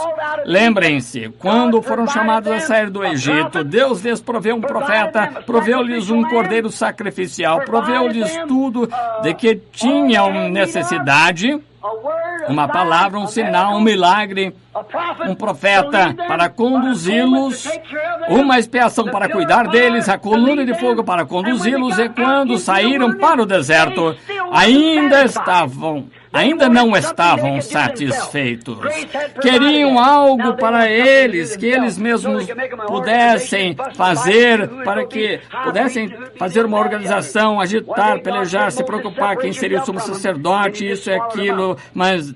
Lembrem-se, quando foram chamados a sair do Egito, Deus lhes proveu um profeta, proveu-lhes um cordeiro sacrificial, proveu-lhes tudo de que tinham necessidade, uma palavra, um sinal, um milagre, um profeta para conduzi-los, uma expiação para cuidar deles, a coluna de fogo para conduzi-los, e quando saíram para o deserto, ainda não estavam satisfeitos. Queriam algo para eles, que eles mesmos pudessem fazer, para que pudessem fazer uma organização, agitar, pelejar, se preocupar, quem seria o sumo sacerdote, isso e aquilo, mas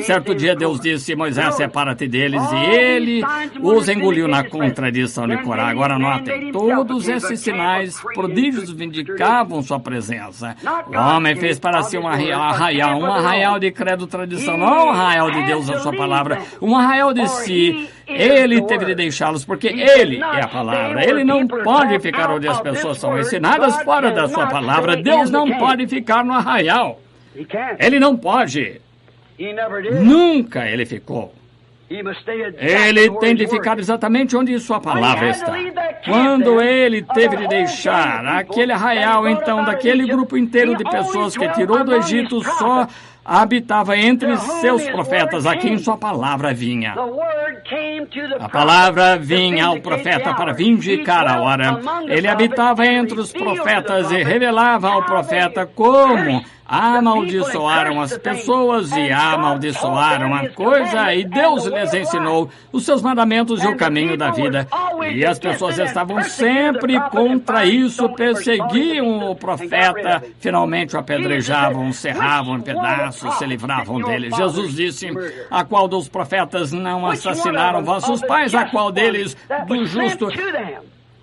certo dia Deus disse, Moisés, separa-te deles, e ele os engoliu na contradição de Corá. Agora notem, todos esses sinais, prodígios vindicavam sua presença. O homem fez para si um arraial de credo, tradição, não um arraial de Deus, a sua palavra, um arraial de si. Ele teve de deixá-los, porque ele é a palavra. Ele não pode ficar onde as pessoas são ensinadas fora da sua palavra. Deus não pode ficar no arraial. Ele não pode. Nunca ele ficou. Ele tem de ficar exatamente onde sua palavra está. Quando ele teve de deixar aquele arraial, então, daquele grupo inteiro de pessoas que tirou do Egito, só habitava entre seus profetas, a quem sua palavra vinha. A palavra vinha ao profeta para vindicar a hora. Ele habitava entre os profetas e revelava ao profeta como amaldiçoaram as pessoas e amaldiçoaram a coisa, e Deus lhes ensinou os seus mandamentos e o caminho da vida. E as pessoas estavam sempre contra isso, perseguiam o profeta, finalmente o apedrejavam, serravam em pedaços, se livravam dele. Jesus disse, a qual dos profetas não assassinaram vossos pais, a qual deles do justo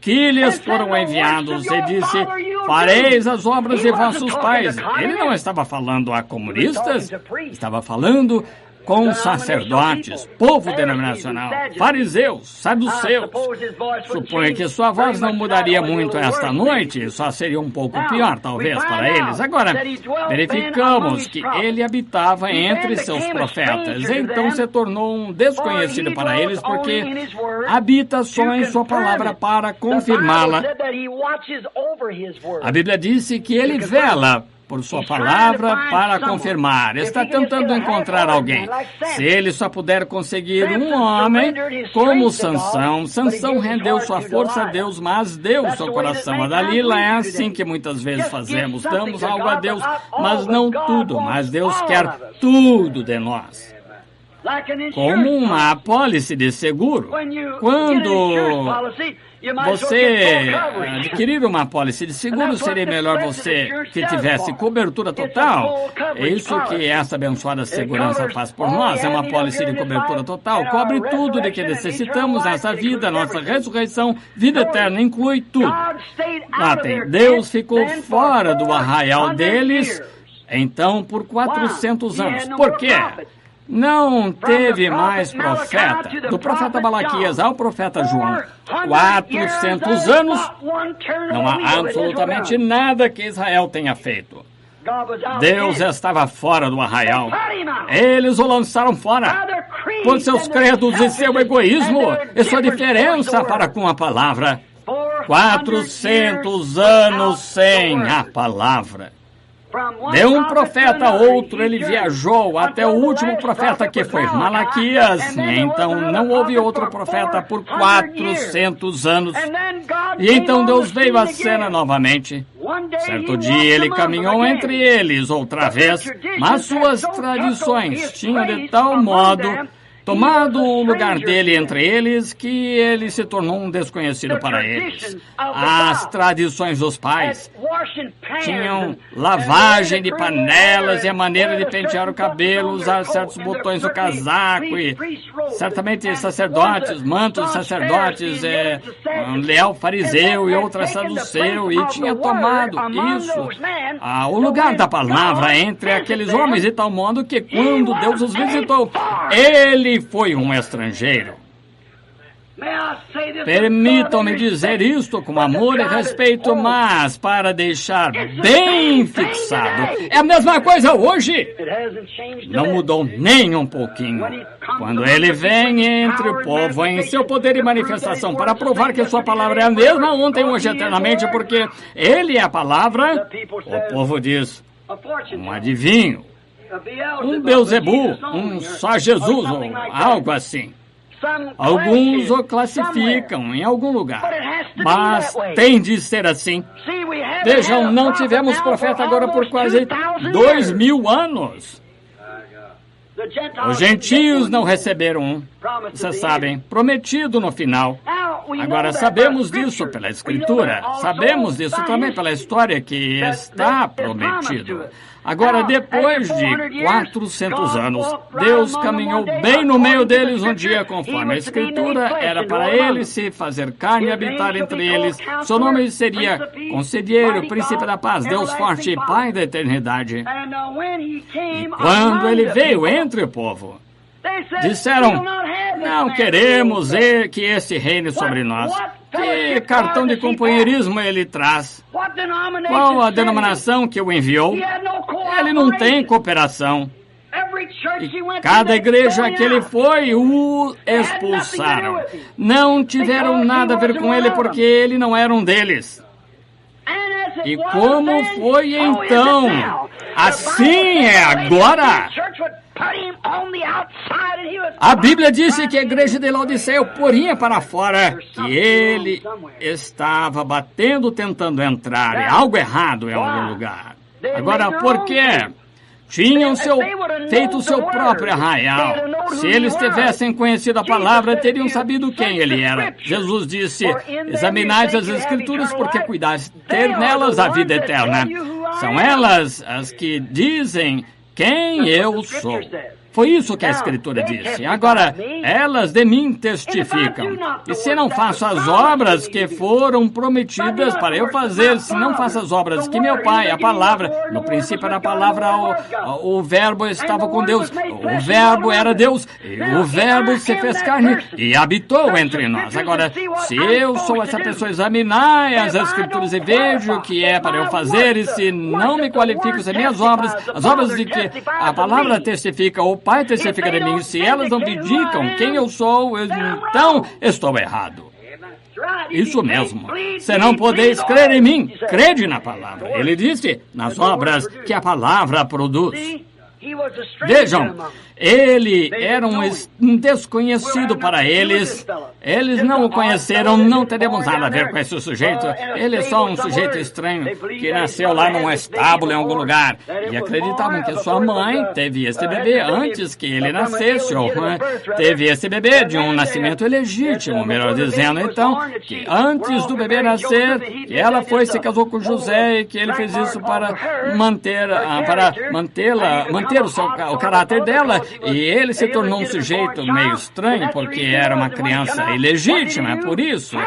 que lhes foram enviados, e disse, fareis as obras de vossos pais. Ele não estava falando a comunistas, estava falando com sacerdotes, povo denominacional, fariseus, saduceus. Suponho que sua voz não mudaria muito esta noite, só seria um pouco pior, talvez, para eles. Agora, verificamos que ele habitava entre seus profetas, então se tornou um desconhecido para eles, porque habita só em sua palavra para confirmá-la. A Bíblia disse que ele vela por sua palavra para confirmar. Está tentando encontrar alguém. Se ele só puder conseguir um homem como Sansão, Sansão rendeu sua força a Deus, mas deu seu coração a Dalila. É assim que muitas vezes fazemos. Damos algo a Deus, mas não tudo. Mas Deus quer tudo de nós. Como uma apólice de seguro. Quando você adquirir uma apólice de seguro, seria melhor você que tivesse cobertura total. É isso que essa abençoada segurança faz por nós. É uma apólice de cobertura total. Cobre tudo de que necessitamos nessa vida, nossa ressurreição, vida eterna, inclui tudo. Notem, Deus ficou fora do arraial deles, então, por 400 anos. Por quê? Não teve mais profeta. Do profeta Malaquias ao profeta João, 400 anos, não há absolutamente nada que Israel tenha feito. Deus estava fora do arraial. Eles o lançaram fora por seus credos e seu egoísmo e sua diferença para com a palavra. 400 anos sem a palavra. De um profeta a outro, ele viajou até o último profeta, que foi Malaquias. Então, não houve outro profeta por 400 anos. E então Deus veio à cena novamente. Certo dia, ele caminhou entre eles outra vez, mas suas tradições tinham de tal modo tomado o lugar dele entre eles, que ele se tornou um desconhecido para eles. As tradições dos pais tinham lavagem de panelas e a maneira de pentear o cabelo, usar certos botões do casaco e certamente sacerdotes, mantos de sacerdotes, um leal fariseu e outra saduceu, e tinha tomado isso, o lugar da palavra entre aqueles homens, de tal modo que quando Deus os visitou, ele foi um estrangeiro. Permitam-me dizer isto com amor e respeito, mas para deixar bem fixado. É a mesma coisa hoje. Não mudou nem um pouquinho. Quando ele vem entre o povo em seu poder e manifestação para provar que sua palavra é a mesma ontem, hoje, eternamente, porque ele é a palavra, o povo diz, um adivinho, um Beuzebu, um só Jesus, ou algo assim. Alguns o classificam em algum lugar, mas tem de ser assim. Vejam, não tivemos profeta agora por quase 2000 anos. Os gentios não receberam um, vocês sabem, prometido no final. Agora, sabemos disso pela Escritura, sabemos disso também pela história que está prometido. Agora, depois de 400 anos, Deus caminhou bem no meio deles um dia, conforme a Escritura, era para ele se fazer carne e habitar entre eles. Seu nome seria Conselheiro, Príncipe da Paz, Deus Forte e Pai da Eternidade. E quando ele veio entre o povo, disseram, não queremos que esse reine sobre nós. Que cartão de companheirismo ele traz? Qual a denominação que o enviou? Ele não tem cooperação. E cada igreja que ele foi, o expulsaram. Não tiveram nada a ver com ele porque ele não era um deles. E como foi então? Assim é agora. A Bíblia disse que a igreja de Laodiceia o poria para fora, que ele estava batendo, tentando entrar. É algo errado em algum lugar. Agora, por quê? Tinham feito o seu próprio arraial. Se eles tivessem conhecido a palavra, teriam sabido quem ele era. Jesus disse, examinai as Escrituras, porque cuidais ter nelas a vida eterna. São elas as que dizem quem eu sou. Foi isso que a Escritura disse. Agora, elas de mim testificam. E se não faço as obras que foram prometidas para eu fazer, se não faço as obras que meu Pai, a palavra, no princípio era a palavra, o verbo estava com Deus, o verbo era Deus, e o verbo se fez carne e habitou entre nós. Agora, se eu sou essa pessoa, examinar as Escrituras e vejo o que é para eu fazer, e se não me qualifico, se minhas obras, as obras de que a palavra testifica, o Pai testifica de mim, se elas não me indicam quem eu sou, então estou errado. Isso mesmo. Se não podeis crer em mim, crede na palavra. Ele disse, nas obras que a palavra produz. Vejam, ele era um desconhecido para eles. Eles não o conheceram, não teremos nada a ver com esse sujeito. Ele é só um sujeito estranho que nasceu lá num estábulo em algum lugar. E acreditavam que sua mãe teve esse bebê antes que ele nascesse, ou teve esse bebê de um nascimento ilegítimo, melhor dizendo. Então, que antes do bebê nascer, que ela foi se casou com José e que ele fez isso para manter o caráter dela. E ele se tornou um sujeito meio estranho, porque era uma criança ilegítima, é por isso.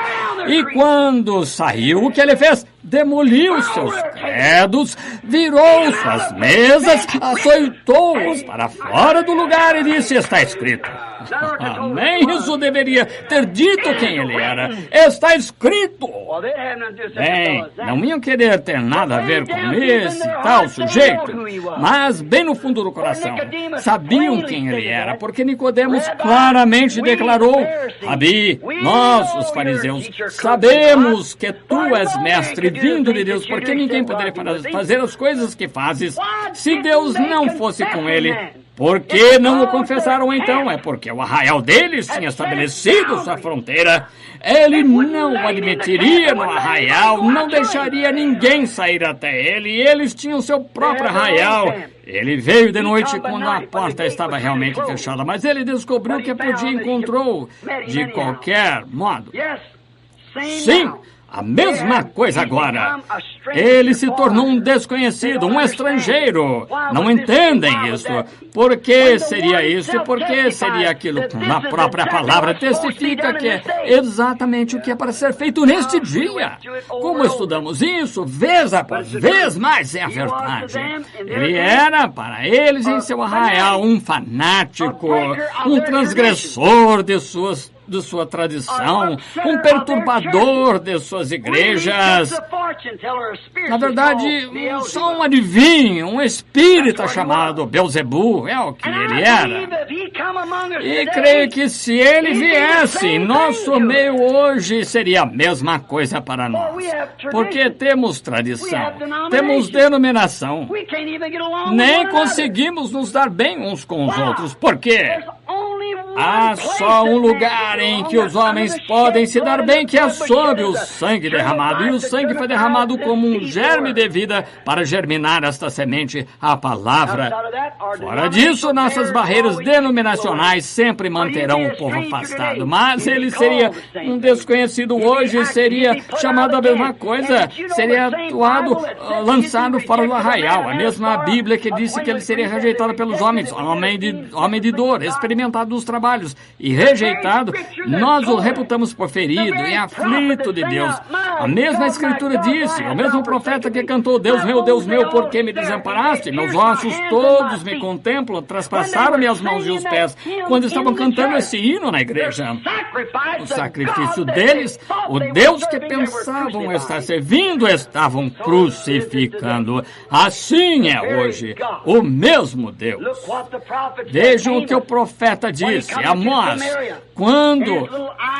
E quando saiu, o que ele fez? Demoliu seus credos, virou suas mesas, açoitou-os para fora do lugar e disse, está escrito. Amém, isso deveria ter dito quem ele era. Está escrito. Bem, não iam querer ter nada a ver com esse tal sujeito, mas bem no fundo do coração, sabiam quem ele era, porque Nicodemos claramente declarou, Rabi, nós, os fariseus, sabemos que tu és mestre vindo de Deus, porque ninguém poderia fazer as coisas que fazes se Deus não fosse com ele. Por que não o confessaram então? É porque o arraial deles tinha estabelecido sua fronteira. Ele não o admitiria no arraial, não deixaria ninguém sair até ele, e eles tinham seu próprio arraial. Ele veio de noite quando a porta estava realmente fechada, mas ele descobriu que podia e encontrou de qualquer modo. Sim. A mesma coisa agora. Ele se tornou um desconhecido, um estrangeiro. Não entendem isso. Por que seria isso e por que seria aquilo? Na própria palavra testifica que é exatamente o que é para ser feito neste dia. Como estudamos isso, vez após vez, mas é a verdade. Ele era, para eles em seu arraial, um fanático, um transgressor de sua tradição, um perturbador de suas igrejas. Na verdade, só um adivinho, um espírita chamado Belzebu, é o que ele era. E creio que se ele viesse em nosso meio hoje, seria a mesma coisa para nós. Porque temos tradição, temos denominação, nem conseguimos nos dar bem uns com os outros. Por quê? Há só um lugar em que os homens podem se dar bem, que é sob o sangue derramado. E o sangue foi derramado como um germe de vida para germinar esta semente, a palavra. Fora disso, nossas barreiras denominacionais sempre manterão o povo afastado. Mas ele seria um desconhecido hoje, seria chamado a mesma coisa, seria lançado fora do arraial. A mesma Bíblia que disse que ele seria rejeitado pelos homens, homem de dor, experimentado nos trabalhos e rejeitado, nós o reputamos por ferido e aflito de Deus. A mesma Escritura disse, o mesmo profeta que cantou, Deus meu, por que me desamparaste? Meus ossos todos me contemplam, traspassaram-me as mãos e os pés, quando estavam cantando esse hino na igreja. O sacrifício deles, o Deus que pensavam estar servindo, estavam crucificando. Assim é hoje, o mesmo Deus. Vejam o que o profeta disse, Amós, quando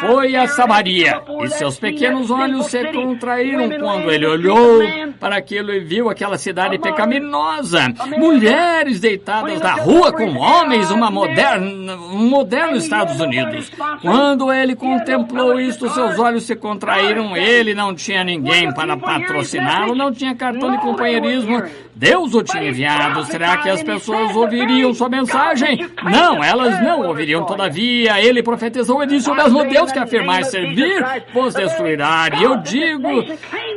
foi a Samaria, e seus pequenos olhos se contraíram quando ele olhou para aquilo e viu aquela cidade pecaminosa, mulheres deitadas na rua com homens, um moderno Estados Unidos. Quando ele contemplou isto, seus olhos se contraíram, ele não tinha ninguém para patrociná-lo, não tinha cartão de companheirismo, Deus o tinha enviado. Será que as pessoas ouviriam sua mensagem? Não, elas não ouviriam. serviriam. Todavia, ele profetizou e disse: o mesmo Deus que afirmais servir, vos destruirá. E eu digo,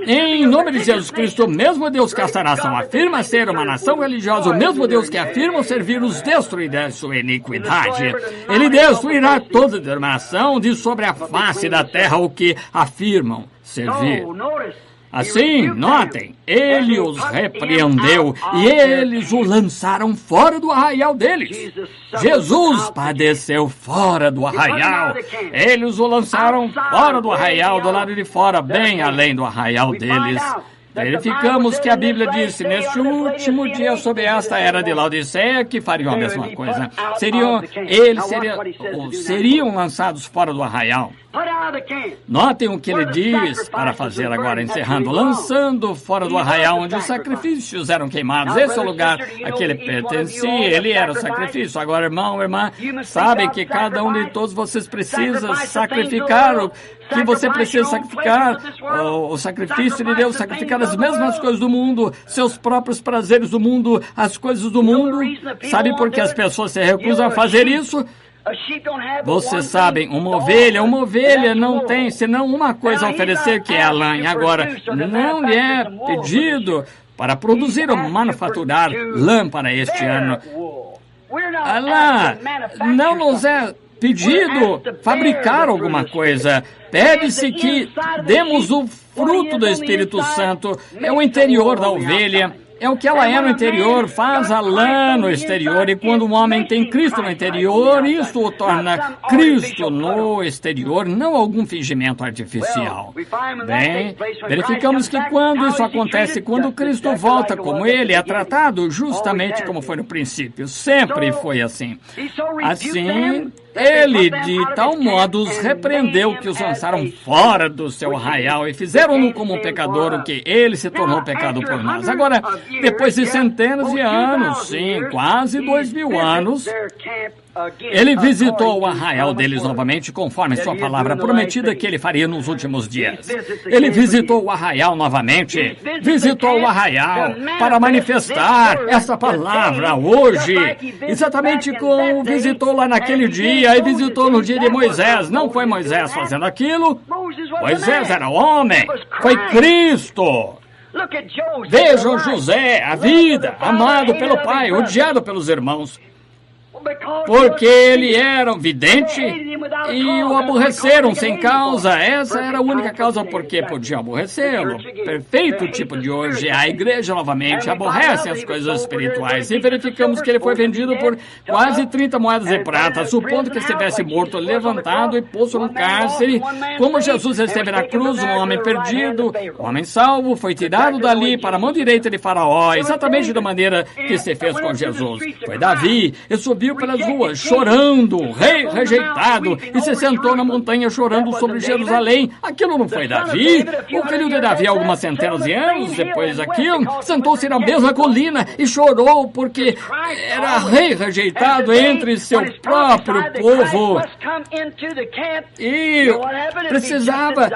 em nome de Jesus Cristo, o mesmo Deus que esta nação afirma ser uma nação religiosa, o mesmo Deus que afirma servir, os destruirá de sua iniquidade. Ele destruirá toda denominação de sobre a face da terra o que afirmam servir. Assim, notem, ele os repreendeu e eles o lançaram fora do arraial deles. Jesus padeceu fora do arraial. Eles o lançaram fora do arraial, do lado de fora, bem além do arraial deles. Verificamos que a Bíblia disse, neste último dia, sob esta era de Laodiceia, que fariam a mesma coisa. Seriam lançados fora do arraial. Notem o que ele diz para fazer agora, encerrando, lançando fora do arraial onde os sacrifícios eram queimados. Esse é o lugar a que ele pertencia, ele era o sacrifício. Agora, irmão, irmã, sabem que cada um de todos vocês precisa sacrificar o que você precisa sacrificar, o sacrifício de Deus, sacrificar as mesmas coisas do mundo, seus próprios prazeres do mundo, as coisas do mundo. Sabe por que as pessoas se recusam a fazer isso? Vocês sabem, uma ovelha não tem senão uma coisa a oferecer, que é a lã. E agora, não lhe é pedido para produzir ou manufaturar lã para este ano. A lã não nos é pedido fabricar alguma coisa. Pede-se que demos o fruto do Espírito Santo, é o interior da ovelha. É o que ela é no interior, faz a lã no exterior, e quando um homem tem Cristo no interior, isso o torna Cristo no exterior, não algum fingimento artificial. Bem, verificamos que quando isso acontece, quando Cristo volta como ele é tratado, justamente como foi no princípio, sempre foi assim. Assim, ele de tal modo os repreendeu que os lançaram fora do seu arraial e fizeram-no como um pecador, o que ele se tornou pecado por nós. Agora, depois de centenas de anos, sim, quase 2000 anos, ele visitou o arraial deles novamente, conforme sua palavra prometida que ele faria nos últimos dias. Ele visitou o arraial novamente, visitou o arraial para manifestar essa palavra hoje, exatamente como visitou lá naquele dia e visitou no dia de Moisés. Não foi Moisés fazendo aquilo, Moisés era homem, foi Cristo. Vejam José, a vida, amado pelo pai, odiado pelos irmãos, porque ele era um vidente e o aborreceram sem causa. Essa era a única causa por que podiam aborrecê-lo. Perfeito tipo de hoje. A igreja, novamente, aborrece as coisas espirituais. E verificamos que ele foi vendido por quase 30 moedas de prata, supondo que estivesse morto, levantado e posto no cárcere. Como Jesus esteve na cruz, um homem perdido, um homem salvo, foi tirado dali para a mão direita de Faraó, exatamente da maneira que se fez com Jesus. Foi Davi, e subiu pelas ruas, chorando, rei rejeitado, e se sentou na montanha chorando sobre Jerusalém. Aquilo não foi Davi? O filho de Davi, algumas centenas de anos depois daquilo, sentou-se na mesma colina e chorou porque era rei rejeitado entre seu próprio povo. E precisava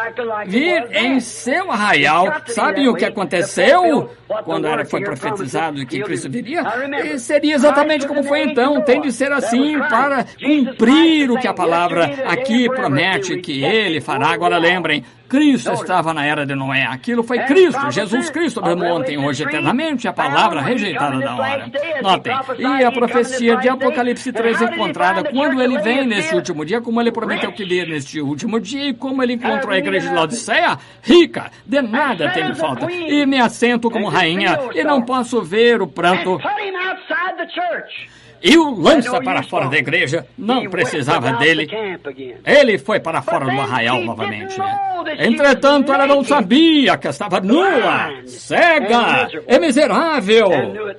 vir em seu arraial. Sabem o que aconteceu quando foi profetizado que Cristo viria? E seria exatamente como foi então. Tem de ser assim para cumprir o que a palavra aqui promete que ele fará. Agora lembrem, Cristo estava na era de Noé. Aquilo foi Cristo, Jesus Cristo, mesmo ontem, hoje, eternamente, a palavra rejeitada da hora. Notem, e a profecia de Apocalipse 3 encontrada quando ele vem neste último dia, como ele prometeu que viria neste último dia, e como ele encontrou a igreja de Laodiceia, rica, de nada tenho falta, e me assento como rainha, e não posso ver o pranto. E o lança para fora da igreja, não precisava dele. Ele foi para fora do arraial novamente. Entretanto, ela não sabia que estava nua, cega e miserável,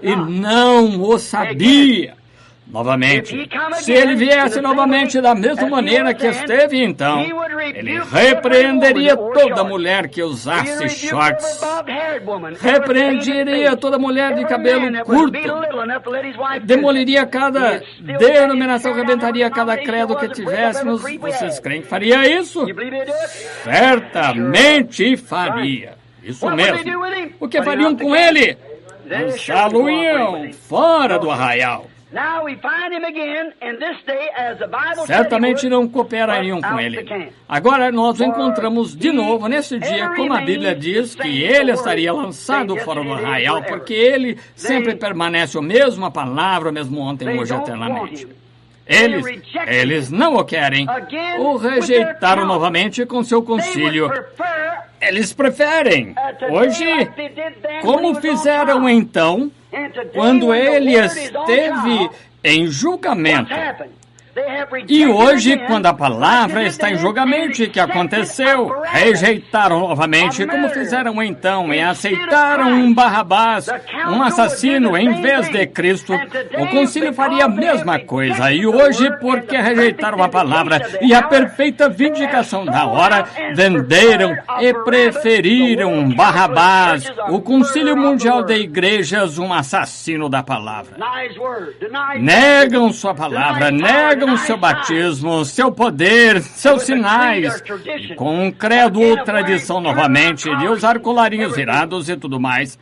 e não o sabia. Novamente, se ele viesse novamente da mesma maneira que esteve então, ele repreenderia toda mulher que usasse shorts, repreenderia toda mulher de cabelo curto, demoliria cada denominação, arrebentaria cada credo que tivéssemos. Vocês creem que faria isso? Certamente faria. Isso mesmo. O que fariam com ele? Lançá-lo-iam fora do arraial. Certamente não cooperariam com ele. Agora nós o encontramos de novo nesse dia, como a Bíblia diz, que ele estaria lançado fora do arraial, porque ele sempre permanece o mesmo, a palavra, o mesmo ontem, hoje, eternamente. Eles não o querem. O rejeitaram novamente com seu concílio. Eles preferem. Hoje, como fizeram então, quando ele esteve em julgamento. E hoje, quando a palavra está em julgamento, o que aconteceu? Rejeitaram novamente, como fizeram então, e aceitaram um Barrabás, um assassino, em vez de Cristo. O concílio faria a mesma coisa. E hoje, porque rejeitaram a palavra e a perfeita vindicação da hora, venderam e preferiram um Barrabás, o concílio mundial de igrejas, um assassino da palavra. Negam sua palavra, negam seu batismo, seu poder, seus sinais, e com um credo ou tradição novamente, de usar colarinhos virados e tudo mais,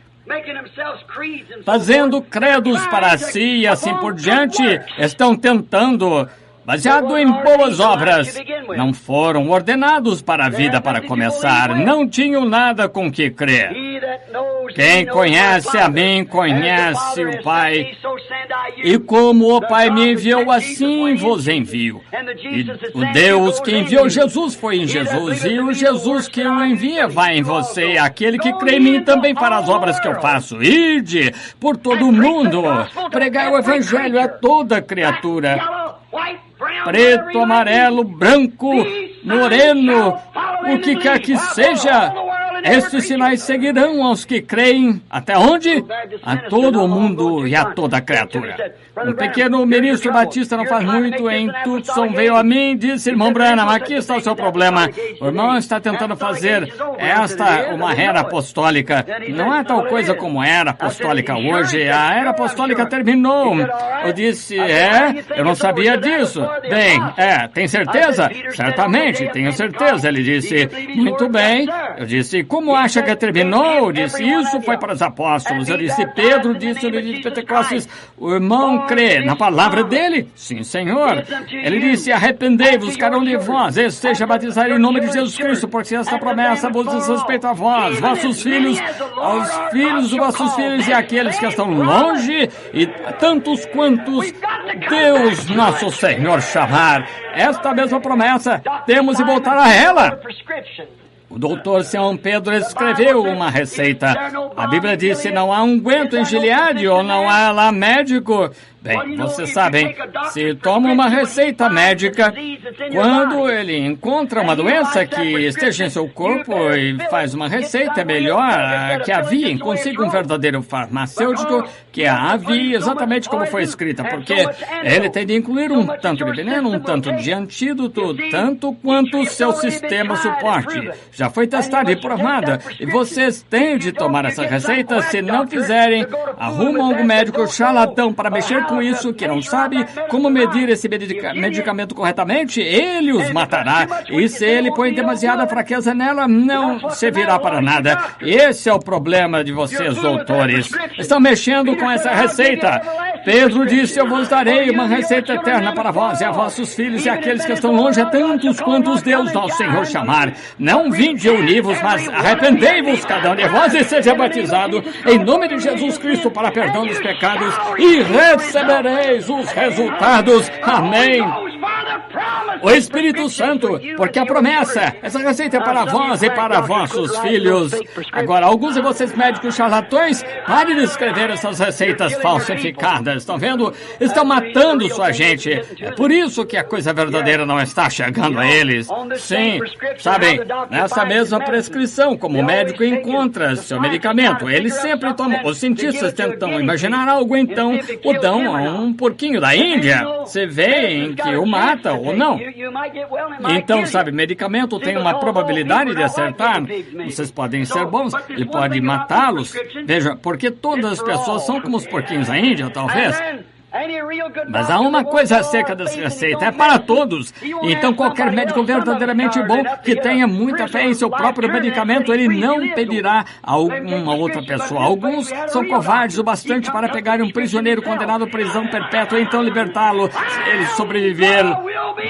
fazendo credos para si e assim por diante, estão tentando, baseado em boas obras, não foram ordenados para a vida para começar, não tinham nada com que crer. Quem conhece a mim, conhece o Pai, e como o Pai me enviou, assim vos envio. E o Deus que enviou Jesus foi em Jesus, e o Jesus que o envia vai em você. Aquele que crê em mim também fará as obras que eu faço. Ide por todo o mundo, pregai o Evangelho a toda criatura. Preto, amarelo, branco, moreno, o que quer que seja, estes sinais seguirão aos que creem. Até onde? A todo o mundo e a toda criatura. Um pequeno ministro batista não faz muito em Tucson veio a mim e disse: irmão Branham, aqui está o seu problema. O irmão está tentando fazer uma era apostólica. Não é tal coisa como era apostólica hoje. A era apostólica terminou. Eu disse: eu não sabia disso. Bem, tem certeza? Certamente, tenho certeza. Ele disse: muito bem. Eu disse: como acha que terminou? Eu disse: isso foi para os apóstolos. Eu disse: Pedro disse no dia de Pentecostes: o irmão crê na palavra dele? Sim, Senhor. Ele disse: arrependei-vos, cada um de vós, e seja batizado em nome de Jesus Cristo, porque esta promessa vos diz respeito a vós, vossos filhos, aos filhos dos vossos filhos e aqueles que estão longe, e tantos quantos Deus nosso Senhor chamar. Esta mesma promessa, temos de voltar a ela. O doutor São Pedro escreveu uma receita. A Bíblia diz: se não há unguento em Gileade ou não há lá médico. Bem, vocês sabem, se toma uma receita médica, quando ele encontra uma doença que esteja em seu corpo e faz uma receita, é melhor que aviem consiga um verdadeiro farmacêutico que a avie exatamente como foi escrita, porque ele tem de incluir um tanto de veneno, um tanto de antídoto, tanto quanto o seu sistema suporte. Já foi testada e provada, e vocês têm de tomar essa receita. Se não fizerem, arrumam algum médico charlatão para mexer com isso, que não sabe como medir esse medicamento corretamente, ele os matará. E se ele põe demasiada fraqueza nela, não servirá para nada. Esse é o problema de vocês, doutores. Estão mexendo com essa receita. Pedro disse: eu vos darei uma receita eterna para vós e a vossos filhos e aqueles que estão longe, a tantos quantos Deus nosso Senhor chamar. Não vinde univos, mas arrependei-vos cada um de vós e seja batizado em nome de Jesus Cristo para perdão dos pecados e recebereis os resultados. Amém. O Espírito Santo, porque a promessa, essa receita é para vós e para vossos filhos. Agora, alguns de vocês médicos charlatões, parem de escrever essas receitas falsificadas. Estão vendo? Estão matando sua gente. É por isso que a coisa verdadeira não está chegando a eles. Sim, sabem, nessa mesma prescrição, como o médico encontra seu medicamento, eles sempre tomam. Os cientistas tentam imaginar algo, então o dão a um porquinho da Índia. Você vê que o mata ou não. Então, sabe, medicamento tem uma probabilidade de acertar. Vocês podem ser bons, ele pode matá-los. Veja, porque todas as pessoas são como os porquinhos da Índia, talvez. Mas há uma coisa acerca dessa receita, é para todos. Então qualquer médico verdadeiramente bom que tenha muita fé em seu próprio medicamento, ele não pedirá a alguma outra pessoa. Alguns são covardes o bastante para pegar um prisioneiro condenado à prisão perpétua e então libertá-lo se ele sobreviver.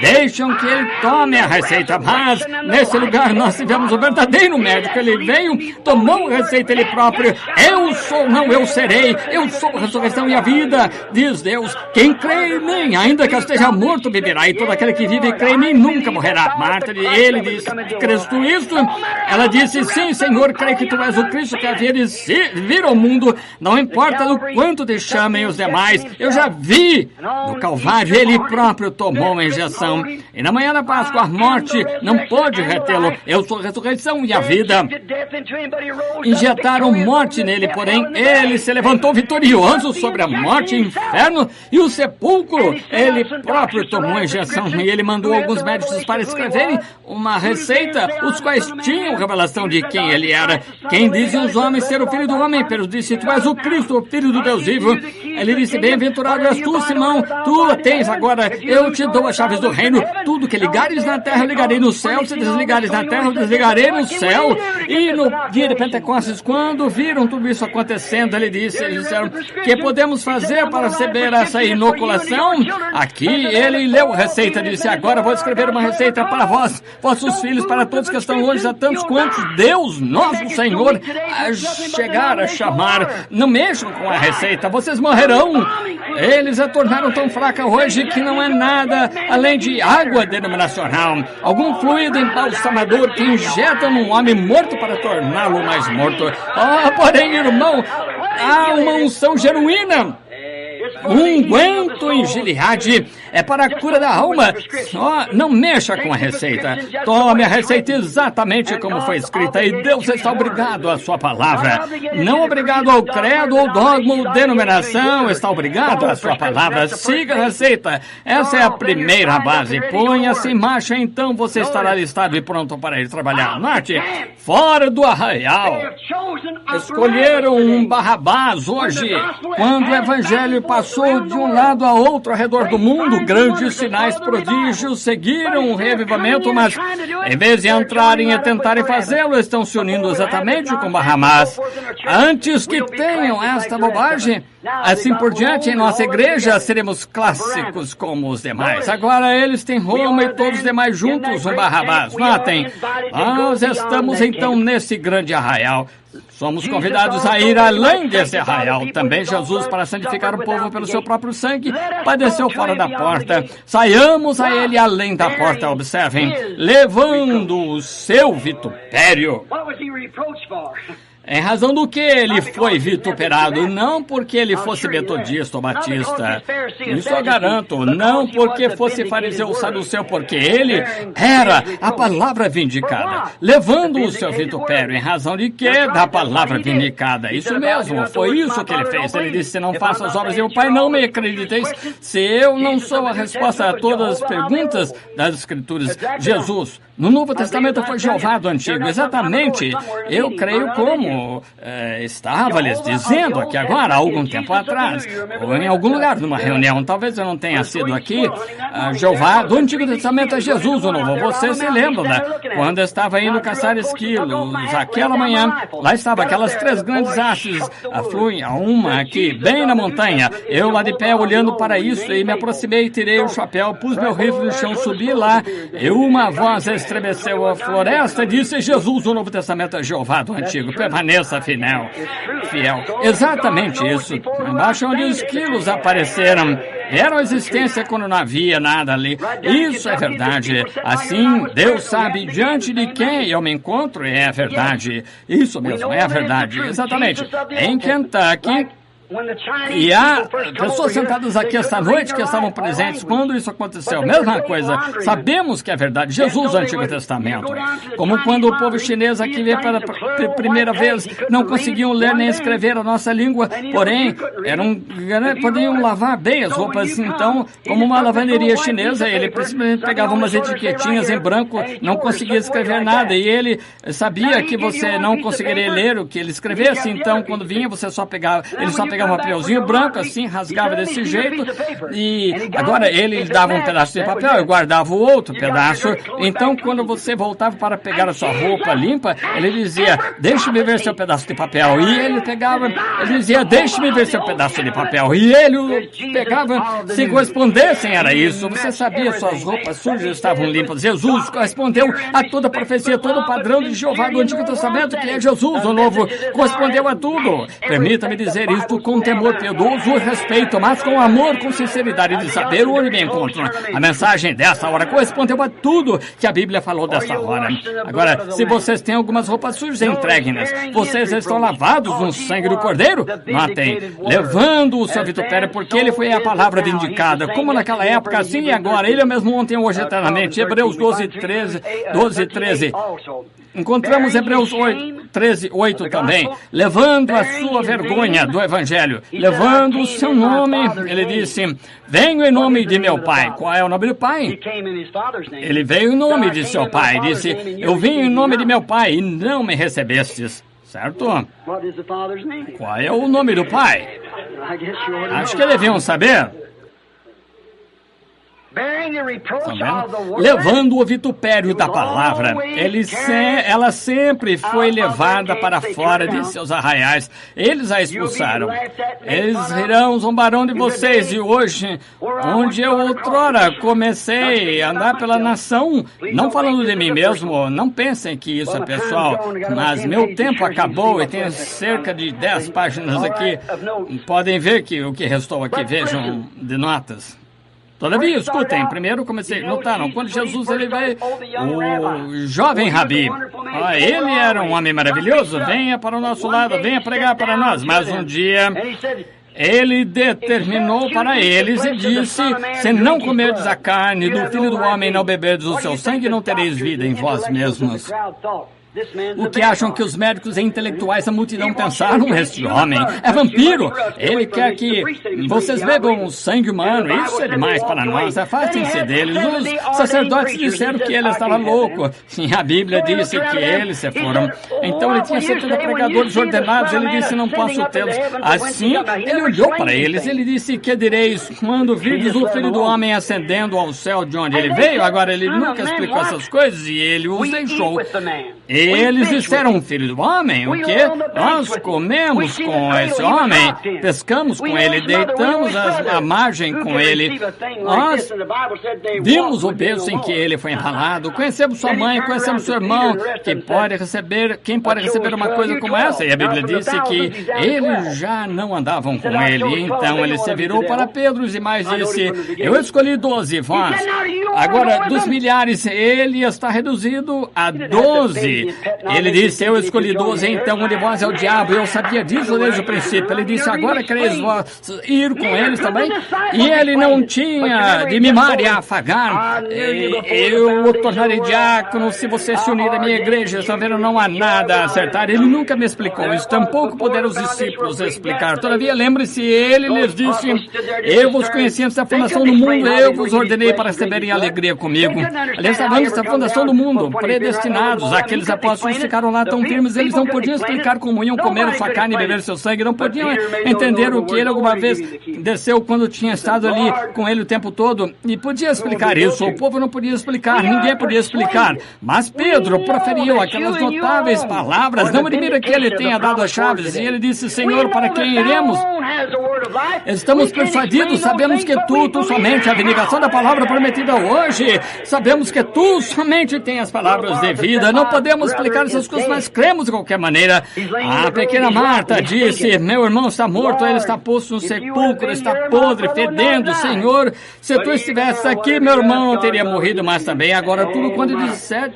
Deixam que ele tome a receita, mas nesse lugar nós tivemos o verdadeiro médico. Ele veio, tomou a receita ele próprio. Eu sou, não eu serei, eu sou a ressurreição e a vida, diz Deus. Quem crê em mim, ainda que eu esteja morto, viverá, e todo aquele que vive e crê em mim nunca morrerá. Marta, ele disse, crês tu isto? Ela disse, sim, Senhor, creio que tu és o Cristo que havia de vir ao mundo, não importa do quanto te chamem os demais. Eu já vi no Calvário, ele próprio tomou uma injeção, e na manhã da Páscoa a morte não pôde retê-lo. Eu sou a ressurreição e a vida. Injetaram morte nele, porém ele se levantou vitorioso sobre a morte, o inferno e o sepulcro. Ele próprio tomou a injeção e ele mandou alguns médicos para escreverem uma receita, os quais tinham revelação de quem ele era. Quem dizem os homens ser o filho do homem? Pedro disse, tu és o Cristo, o filho do Deus vivo. Ele disse, bem-aventurado és tu, Simão, tu a tens agora, eu te dou as chaves do reino. Tudo que ligares na terra, ligarei no céu. Se desligares na terra, eu desligarei no céu. E no dia de Pentecostes, quando viram tudo isso acontecendo, eles disseram, que podemos fazer para receber essa inoculação? Aqui ele leu a receita, disse, agora vou escrever uma receita para vós, vossos filhos, para todos que estão longe, a tantos quantos Deus, nosso Senhor, a chegar a chamar. Não mexam com a receita, vocês morrerão. Eles a tornaram tão fraca hoje que não é nada além de água denominacional, algum fluido embalsamador que injetam num homem morto para torná-lo mais morto. Porém, irmão, há uma unção genuína. Um unguento em Gileade é para a cura da alma. Só não mexa com a receita. Tome a receita exatamente como foi escrita. E Deus está obrigado à sua palavra. Não obrigado ao credo ou dogma ou denominação. Está obrigado à sua palavra. Siga a receita. Essa é a primeira base. Ponha-se em marcha, então você estará listado e pronto para ir trabalhar. Note, fora do arraial. Escolheram um Barrabás hoje, quando o evangelho passou de um lado a outro ao redor do mundo. Grandes sinais, prodígios seguiram o reavivamento, mas em vez de entrarem e tentarem fazê-lo, estão se unindo exatamente com Barrabás. Antes que tenham esta bobagem, assim por diante, em nossa igreja seremos clássicos como os demais. Agora eles têm Roma e todos os demais juntos um Barrabás. Notem, nós estamos então nesse grande arraial. Somos convidados a ir além desse arraial. Também Jesus, para santificar o povo pelo seu próprio sangue, padeceu fora da porta. Saiamos a ele além da porta, observem, levando o seu vitupério. Em razão do que ele foi vituperado, não porque ele fosse metodista ou batista, isso eu garanto, não porque fosse fariseu ou saduceu, porque ele era a palavra vindicada, levando o seu vitupério, em razão de que? Da palavra vindicada. Isso mesmo, foi isso que ele fez. Ele disse, se não faço as obras de meu Pai, não me acrediteis. Se eu não sou a resposta a todas as perguntas das Escrituras, Jesus, no Novo Testamento foi Jeová do Antigo, exatamente, eu creio como estava lhes dizendo aqui agora, há algum tempo atrás, ou em algum lugar, numa reunião, talvez eu não tenha sido aqui, Jeová do Antigo Testamento é Jesus o Novo. Você se lembra, né? Quando estava indo caçar esquilos, aquela manhã, lá estava aquelas 3 grandes hastes, afluem a uma aqui, bem na montanha, eu lá de pé olhando para isso, e me aproximei, tirei o chapéu, pus meu rifle no chão, subi lá, e uma voz estremeceu a floresta, disse, Jesus o Novo Testamento é Jeová do Antigo, permaneça fiel. Exatamente isso. Embaixo onde os esquilos apareceram, era a existência quando não havia nada ali. Isso é verdade. Assim, Deus sabe diante de quem eu me encontro, é a verdade. Isso mesmo, é a verdade. Exatamente. Em Kentucky, e há pessoas sentadas aqui esta noite que estavam presentes quando isso aconteceu. Mesma coisa, sabemos que é verdade. Jesus, o Antigo Testamento. Como quando o povo chinês aqui veio pela primeira vez, não conseguiam ler nem escrever a nossa língua, porém, podiam lavar bem as roupas. Então, como uma lavanderia chinesa, ele simplesmente pegava umas etiquetinhas em branco, não conseguia escrever nada, e ele sabia que você não conseguiria ler o que ele escrevesse, então, quando vinha, ele só pegava pegava um papelzinho branco, assim, rasgava desse jeito, e agora ele dava um pedaço de papel e guardava o outro pedaço. Então, quando você voltava para pegar a sua roupa limpa, ele dizia, deixe-me ver seu pedaço de papel. E ele pegava, ele dizia, deixe-me ver seu pedaço de papel. E ele o pegava, se correspondessem, era isso. Você sabia, suas roupas sujas estavam limpas. Jesus correspondeu a toda a profecia, todo o padrão de Jeová do Antigo Testamento, que é Jesus, o Novo, correspondeu a tudo. Permita-me dizer isto com temor piedoso e respeito, mas com amor, com sinceridade de saber onde me encontro. A mensagem dessa hora correspondeu a tudo que a Bíblia falou dessa hora. Agora, se vocês têm algumas roupas sujas, entreguem-nas. Vocês estão lavados no sangue do Cordeiro? Matem, levando o seu vitupério, porque ele foi a palavra vindicada, como naquela época, assim e agora. Ele é o mesmo ontem, hoje, eternamente. Hebreus 12:13. Encontramos Hebreus 13:8 também. Levando a sua vergonha do Evangelho, levando o seu nome, ele disse, venho em nome de meu Pai. Qual é o nome do Pai? Ele veio em nome de seu Pai. Disse, eu vim em nome de meu Pai e não me recebestes. Certo? Qual é o nome do Pai? Acho que deviam saber. Levando o vitupério da palavra, ela sempre foi levada para fora de seus arraiais. Eles a expulsaram. Eles rirão, zombarão de vocês. E hoje, onde eu outrora comecei a andar pela nação, não falando de mim mesmo, não pensem que isso é pessoal, mas meu tempo acabou e tem cerca de 10 páginas aqui. Podem ver que o que restou aqui, vejam, de notas. Todavia, escutem, primeiro comecei, notaram, quando Jesus ele veio, o jovem Rabi, ele era um homem maravilhoso, venha para o nosso lado, venha pregar para nós, mas um dia ele determinou para eles e disse, se não comerdes a carne do Filho do Homem e não beberdes o seu sangue, não tereis vida em vós mesmos. O que acham que os médicos e intelectuais da multidão pensaram? Este homem é vampiro. Ele quer que vocês bebam o sangue humano. Isso é demais para nós. Afastem-se deles. Os sacerdotes disseram que ele estava louco. Sim, a Bíblia disse que eles se foram. Então ele tinha 70 pregadores ordenados. Ele disse, não posso tê-los. Assim, ele olhou para eles. Ele disse, que direis quando virdes o Filho do Homem ascendendo ao céu de onde ele veio? Agora, ele nunca explicou essas coisas e ele os deixou. Eles disseram, filho do homem, o quê? Nós comemos com esse homem, pescamos com ele, deitamos à margem com ele. Nós vimos o berço em que ele foi empalado, conhecemos sua mãe, conhecemos seu irmão, quem pode receber uma coisa como essa? E a Bíblia disse que eles já não andavam com ele. Então ele se virou para Pedro e mais disse, eu escolhi 12, vós. Agora, dos milhares, ele está reduzido a 12. Ele disse, eu escolhi 12, então um de vós é o diabo. Eu sabia disso desde o princípio. Ele disse, agora quereis vós ir com eles também? E ele não tinha de mimar e afagar. Eu o tornarei diácono se você se unir à minha igreja. Está vendo, não há nada a acertar. Ele nunca me explicou isso. Tampouco puderam os discípulos explicar. Todavia, lembre-se, ele lhes disse, eu vos conheci antes da fundação do mundo, eu vos ordenei para receberem alegria comigo. Aliás, está vendo, esta fundação do mundo, predestinados, aqueles apóstolos ficaram lá tão firmes, eles não podiam explicar como iam comer sua carne e beber seu sangue, não podiam entender o que ele alguma vez desceu quando tinha estado ali com ele o tempo todo, e podia explicar isso, o povo não podia explicar, ninguém podia explicar, mas Pedro proferiu aquelas notáveis palavras, não admira que ele tenha dado as chaves, e ele disse, Senhor, para quem iremos? Estamos persuadidos, sabemos que tu somente a vindicação da palavra prometida hoje, sabemos que tu somente tem as palavras de vida, não podemos explicar essas coisas, mas cremos de qualquer maneira. A pequena Marta disse, meu irmão está morto, ele está posto no sepulcro, está podre, fedendo, Senhor, se tu estivesse aqui, meu irmão não teria morrido, mas também agora tudo quando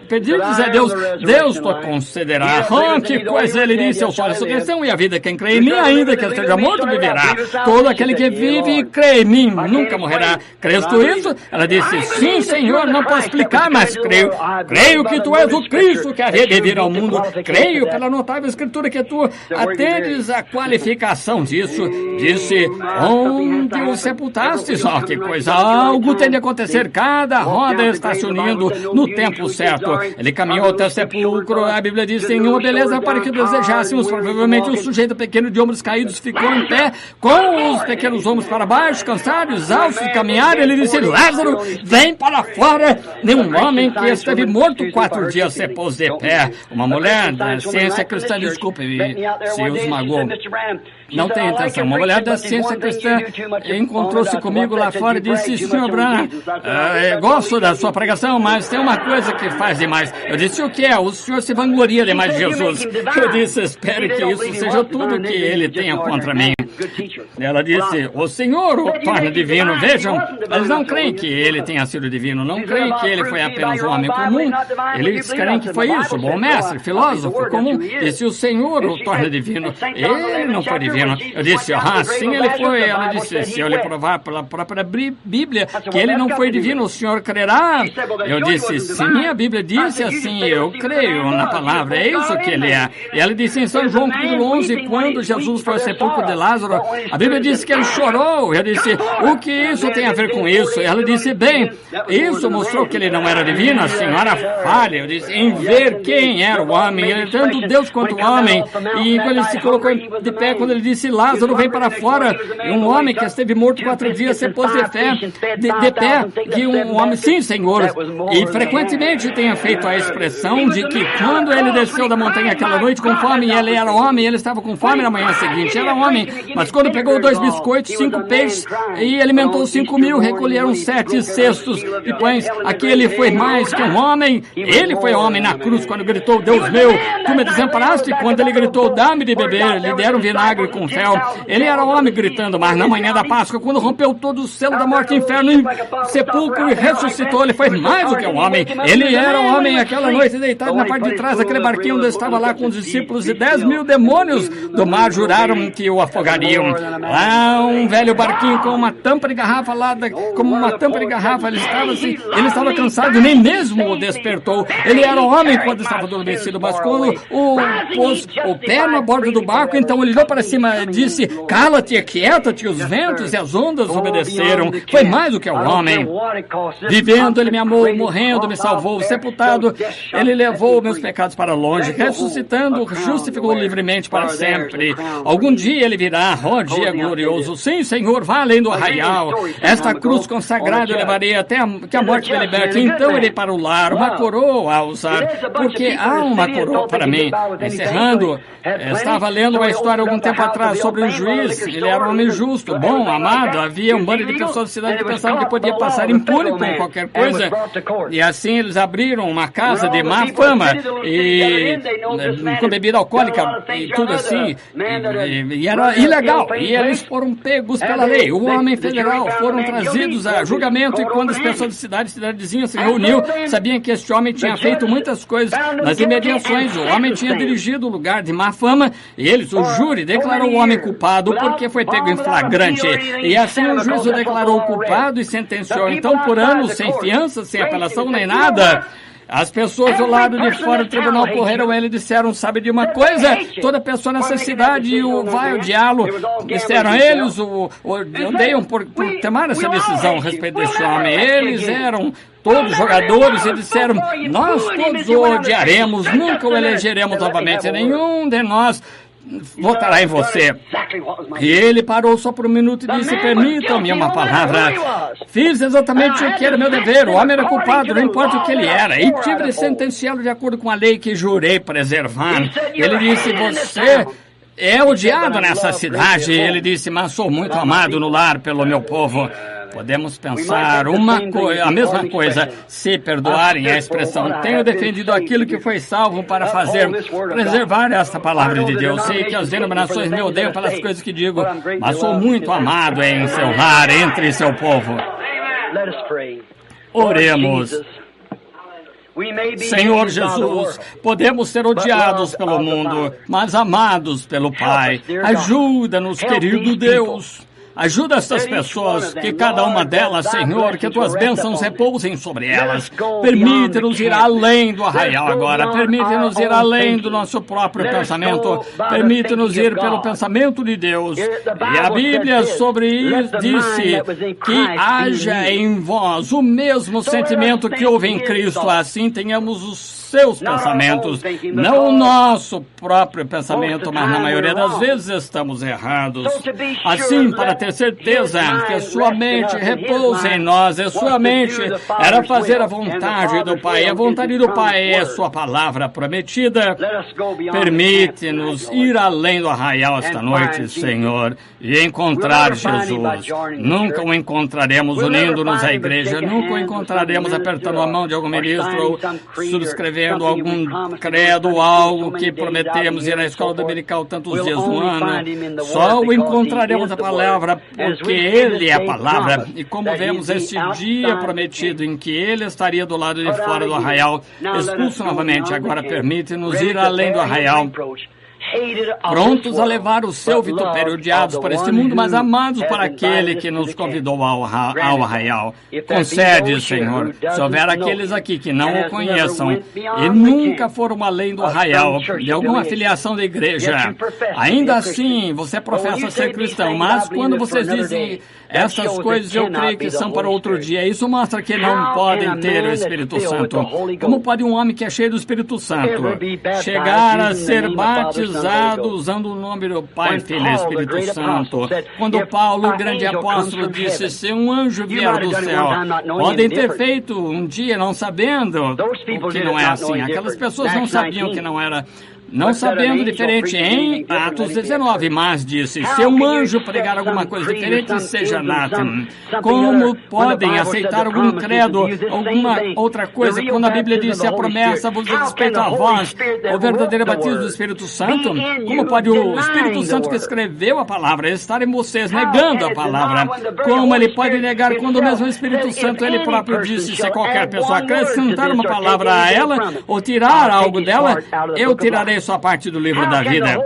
pedirdes a Deus, Deus te concederá. Que coisa, ele disse, eu sou a ressurreição e a vida, quem crê em mim, ainda que esteja morto, viverá. Todo aquele que vive e crê em mim, nunca morrerá. Crês tu isso? Ela disse, sim, Senhor, não posso explicar, mas creio que tu és o Cristo que há havia de vir ao mundo. Creio pela notável escritura que tu atendes a qualificação disso. Disse, onde o sepultastes? Oh, que coisa! Algo tem de acontecer. Cada roda está se unindo no tempo certo. Ele caminhou até o sepulcro. A Bíblia diz, tem uma beleza para que desejássemos. Provavelmente um sujeito pequeno de ombros caídos ficou em pé, com os pequenos ombros para baixo, cansado, exausto de caminhar. Ele disse, Lázaro, vem para fora. Nenhum homem que esteve morto 4 dias se pôs de pé. Uma mulher da ciência cristã, desculpe se os magoou. Não tem intenção. Uma mulher da ciência cristã encontrou-se comigo lá fora e disse, Sr. Branham, gosto da sua pregação, mas tem uma coisa que faz demais. Eu disse, o que é? O senhor se vangloria demais de Jesus. Eu disse, espere que isso seja tudo que ele tenha contra mim. Ela disse, o Senhor o torna divino. Vejam, eles não creem que ele tenha sido divino, não creem que ele foi apenas um homem comum. Eles creem que foi isso, bom mestre, filósofo comum. Disse, o Senhor o torna divino. Ele não foi divino. Eu disse, sim, ele foi. Ela disse, se eu lhe provar pela própria Bíblia que ele não foi divino, o senhor crerá? Eu disse, se minha Bíblia disse assim, eu creio na palavra, é isso que ele é. E ela disse em São João capítulo 11, quando Jesus foi ao sepulcro de Lázaro, a Bíblia disse que ele chorou. Eu disse, o que isso tem a ver com isso? E ela disse, bem, isso mostrou que ele não era divino, a senhora falha. Eu disse, em ver quem era o homem, ele tanto Deus quanto o homem. E quando ele se colocou de pé, quando ele disse, Lázaro, vem para fora, e um homem que esteve morto 4 dias se pôs de pé, que um homem, sim, Senhor, e frequentemente tenha feito a expressão de que quando ele desceu da montanha aquela noite com fome, e ele era homem, ele estava com fome na manhã seguinte, era homem, mas quando pegou 2 biscoitos, 5 peixes, e alimentou 5.000, recolheram 7 cestos de pães, aquele foi mais que um homem, ele foi homem na cruz quando gritou, Deus meu, tu me desamparaste, quando ele gritou, dá-me de beber, lhe deram vinagre com fel. Ele era homem gritando, mas na manhã da Páscoa, quando rompeu todo o selo da morte, inferno e sepulcro e ressuscitou, ele foi mais do que um homem. Ele era um homem aquela noite deitado na parte de trás daquele barquinho onde estava lá com os discípulos e 10.000 demônios do mar juraram que o afogariam. Lá um velho barquinho com uma tampa de garrafa lá, como uma tampa de garrafa, ele estava assim, ele estava cansado, nem mesmo o despertou. Ele era homem quando estava adormecido, mas quando pôs o pé na borda do barco, então ele olhou para cima e disse, cala-te, aquieta-te, os ventos e as ondas obedeceram. Foi mais do que um homem. Vivendo, ele me amou, morrendo, me salvou, sepultado, ele levou meus pecados para longe, ressuscitando, justificou livremente para sempre. Algum dia ele virá, ó dia glorioso. Sim, Senhor, vá além do arraial. Esta cruz consagrada eu levarei até que a morte me liberte. Então irei para o lar, uma coroa a usar, porque há uma coroa para mim. Encerrando, estava lendo uma história algum tempo atrás sobre um juiz. Ele era um homem justo, bom, amado. Havia um bando de pessoas da cidade que pensavam que podia passar impune com qualquer coisa. E assim eles abriram uma casa de má fama e com bebida alcoólica e tudo assim. E era ilegal. E eles foram pegos pela lei. O homem federal foram trazidos a julgamento e quando as pessoas da cidadezinha se reuniu, sabiam que este homem tinha feito muitas coisas nas imediações. O homem tinha dirigido o lugar de má fama e eles, o júri, declarou o homem culpado porque foi pego em flagrante. E assim o juiz o declarou culpado e sentenciou. Então, por anos, sem fiança, sem apelação nem nada, as pessoas do lado de fora do tribunal correram a ele e disseram, sabe de uma coisa? Toda pessoa nessa cidade vai odiá-lo. Disseram eles, odeiam por tomar essa decisão a respeito desse homem. Eles eram todos jogadores e disseram, nós todos o odiaremos, nunca o elegeremos novamente. Nenhum de nós votará em você. E ele parou só por um minuto e disse, permitam-me uma palavra. Fiz exatamente o que era meu dever. O homem era culpado, não importa o que ele era. E tive de sentenciá-lo de acordo com a lei que jurei preservar. Ele disse, você é odiado nessa cidade. Ele disse, mas sou muito amado no lar pelo meu povo. Podemos pensar a mesma coisa, se perdoarem a expressão. Tenho defendido aquilo que foi salvo para preservar esta palavra de Deus. Sei que as denominações me odeiam pelas coisas que digo, mas sou muito amado em seu lar, entre seu povo. Oremos. Senhor Jesus, podemos ser odiados pelo mundo, mas amados pelo Pai. Ajuda-nos, querido Deus. Ajuda estas pessoas, que cada uma delas, Senhor, que tuas bênçãos repousem sobre elas. Permite-nos ir além do arraial agora. Permite-nos ir além do nosso próprio pensamento. Permite-nos ir pelo pensamento de Deus. E a Bíblia sobre isso disse que haja em vós o mesmo sentimento que houve em Cristo. Assim tenhamos os seus pensamentos, não o nosso próprio pensamento, mas na maioria das vezes estamos errados. Assim, para ter certeza que sua mente repousa em nós, e sua mente era fazer a vontade do Pai. A vontade do Pai é sua palavra prometida. Permite-nos ir além do arraial esta noite, Senhor, e encontrar Jesus. Nunca o encontraremos unindo-nos à igreja, nunca o encontraremos apertando a mão de algum ministro ou subscrevendo algum credo, algo que prometemos ir à escola dominical tantos dias no ano. Só o encontraremos a palavra, porque Ele é a palavra. E como vemos este dia prometido em que Ele estaria do lado de fora do arraial, expulso novamente, agora permite-nos ir além do arraial, prontos a levar o seu vitupério, odiados para este mundo, mas amados para aquele que nos convidou ao arraial. Concede, Senhor, se houver aqueles aqui que não o conheçam e nunca foram além do arraial, de alguma filiação da igreja, ainda assim você professa ser cristão, mas quando vocês dizem essas coisas, eu creio que são para outro dia, isso mostra que não podem ter o Espírito Santo. Como pode um homem que é cheio do Espírito Santo chegar a ser batizado usando o nome do Pai, Filho e Espírito Santo? Quando Paulo, o grande apóstolo, disse, se um anjo vier do céu, podem ter feito um dia não sabendo o que não é assim. Aquelas pessoas não sabiam que não era... Não sabendo diferente em Atos 19, mas disse, se um anjo pregar alguma coisa diferente, seja anátema. Como podem aceitar algum credo, alguma outra coisa, quando a Bíblia disse a promessa vos respeita a vós, o verdadeiro batismo do Espírito Santo? Como pode o Espírito Santo que escreveu a palavra estar em vocês negando a palavra? Como ele pode negar quando o mesmo Espírito Santo, ele próprio disse, se qualquer pessoa acrescentar uma palavra a ela, ou tirar algo dela, eu tirarei sua parte do livro da vida.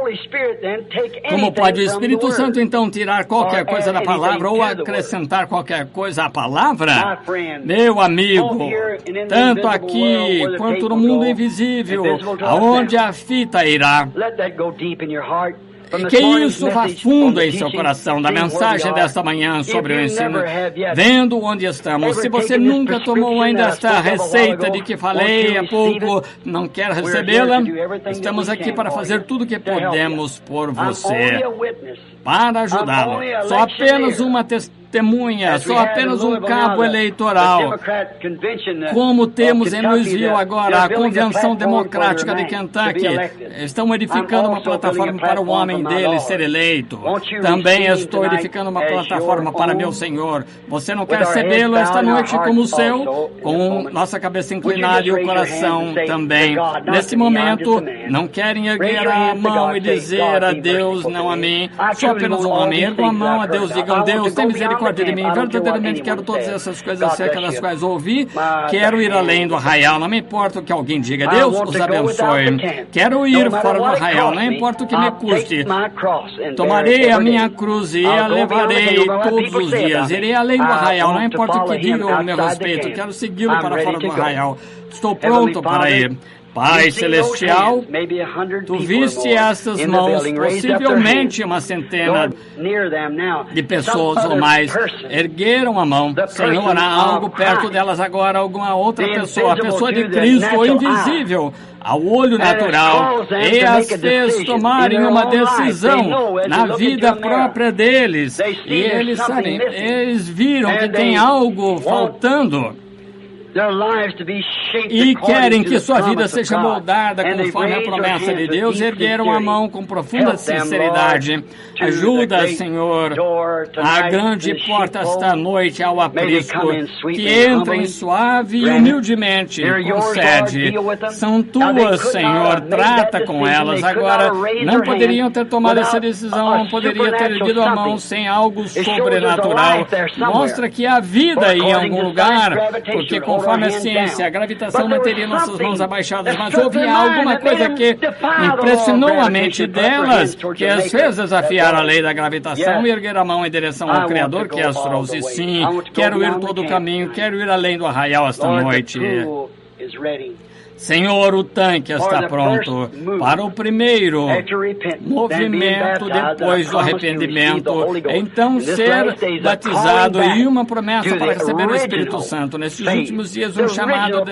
Como pode o Espírito Santo então tirar qualquer coisa da palavra ou acrescentar qualquer coisa à palavra? Meu amigo, tanto aqui quanto no mundo invisível, aonde a fita irá. E que isso vá fundo em seu coração, da mensagem desta manhã sobre o ensino, vendo onde estamos. Se você nunca tomou ainda esta receita de que falei há pouco, não quer recebê-la, estamos aqui para fazer tudo o que podemos por você, para ajudá-lo. Só apenas uma testemunha, só apenas um cabo eleitoral. Como temos em Louisville agora, a Convenção Democrática de Kentucky, estão edificando uma plataforma para o homem dele ser eleito. Também estou edificando uma plataforma para meu Senhor. Você não quer recebê-lo esta noite como o seu? Com nossa cabeça inclinada e o coração também. Neste momento, não querem erguer a mão e dizer a Deus, não a mim. Só apenas um homem. Ergam a mão a Deus, digam, Deus, tem misericórdia de mim. Verdadeiramente quero todas essas coisas acerca das quais ouvi. Quero ir além do arraial. Não me importa o que alguém diga. Deus os abençoe. Quero ir fora do arraial. Não importa o que me custe. Tomarei a minha cruz e a levarei todos os dias. Irei além do arraial. Não importa o que digam ao meu respeito. Quero segui-lo para fora do arraial. Estou pronto para ir. Pai Celestial, Tu viste essas mãos, possivelmente uma centena de pessoas ou mais, ergueram a mão. Senhor, há algo perto delas agora, alguma outra pessoa, a pessoa de Cristo, o invisível, ao olho natural, e as fez tomarem uma decisão na vida própria deles. E eles sabem, eles viram que tem algo faltando. E querem que sua vida seja moldada conforme a promessa de Deus, ergueram a mão com profunda sinceridade. Ajuda, Senhor, a grande porta esta noite ao aprisco, que entrem suave e humildemente, concede. São tuas, Senhor, trata com elas. Agora, não poderiam ter tomado essa decisão, não poderia ter erguido a mão sem algo sobrenatural. Mostra que há vida em algum lugar, porque conforme conforme a ciência, a gravitação manteria nossas mãos abaixadas, mas houve alguma coisa que impressionou a mente delas, que as fez desafiar a lei da gravitação e erguer a mão em direção ao Criador que as trouxe. Sim, quero ir todo o caminho, quero ir além do arraial esta noite. Senhor, o tanque está pronto para o primeiro movimento depois do arrependimento, então ser batizado e uma promessa para receber o Espírito Santo. Nesses últimos dias, um chamado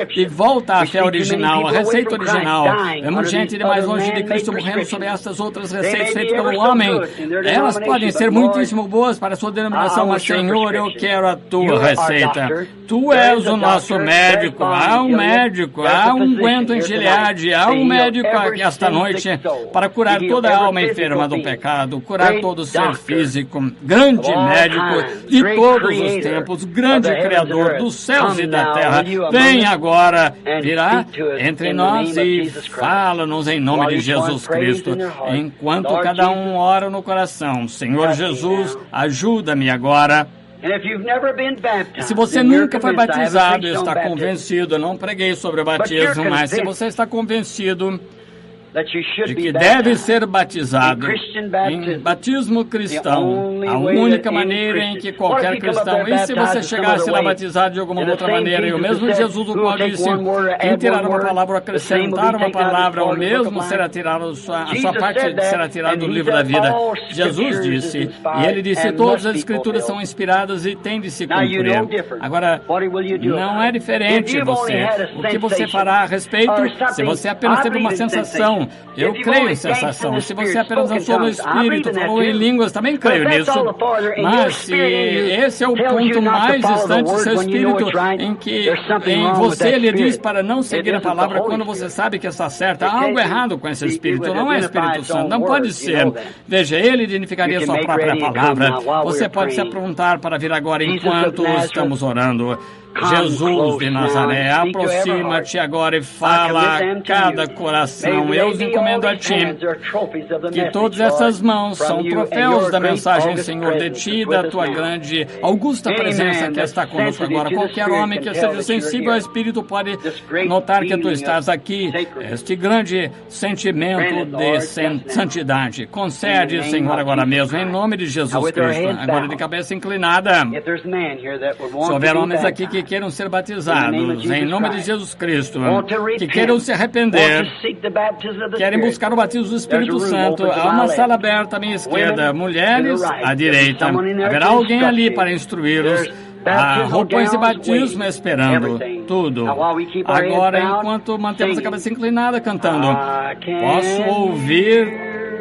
de volta à fé original, a receita original. Vemos gente de mais longe de Cristo morrendo sobre estas outras receitas feitas pelo homem. Elas podem ser muitíssimo boas para a sua denominação, mas, Senhor, eu quero a tua receita. Tu és o nosso médico. Há um médico, há um unguento em Gileade, há um médico aqui esta noite para curar toda a alma enferma do pecado, curar todo o ser físico, grande médico de todos os tempos, grande Criador dos céus e da terra. Vem agora, virá entre nós e fala-nos em nome de Jesus Cristo, enquanto cada um ora no coração. Senhor Jesus, ajuda-me agora. E se você nunca foi batizado e está convencido, eu não preguei sobre o batismo, mas se você está convencido de que deve ser batizado em batismo cristão, a única maneira em que qualquer cristão, e se você chegar a ser batizado de alguma outra maneira, e o mesmo Jesus, o qual disse, quem tirar uma palavra ou acrescentar uma palavra, o mesmo será tirado, a sua parte será tirada do livro da vida. Jesus disse, e ele disse, todas as escrituras são inspiradas e têm de se cumprir. Agora, não é diferente você. O que você fará a respeito, se você apenas teve uma sensação, eu creio em sensação. Se você apenas lançou no Espírito, falou em línguas, também creio nisso. Mas se esse é o ponto mais distante do seu Espírito, em que em você lhe diz para não seguir a palavra quando você sabe que está certa, há algo errado com esse Espírito, não é Espírito Santo, não pode ser. Veja, ele identificaria sua própria palavra. Você pode se aprontar para vir agora enquanto estamos orando. Jesus de Nazaré, aproxima-te agora e fala a cada coração. Eu os encomendo a ti, que todas essas mãos são troféus da mensagem, Senhor, de ti, da tua grande, augusta presença que está conosco agora. Qualquer homem que seja sensível ao Espírito pode notar que tu estás aqui, este grande sentimento de santidade. Concede, Senhor, agora mesmo, em nome de Jesus Cristo. Agora de cabeça inclinada. Se houver homens aqui que queiram ser batizados em nome de Jesus Cristo, que queiram se arrepender, querem buscar o batismo do Espírito Santo, há uma sala aberta à minha esquerda, mulheres à direita. Haverá alguém ali para instruí-los. Há roupões de batismo esperando tudo. Agora, enquanto mantemos a cabeça inclinada cantando, posso ouvir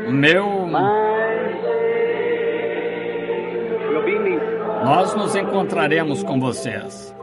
o meu... Nós nos encontraremos com vocês.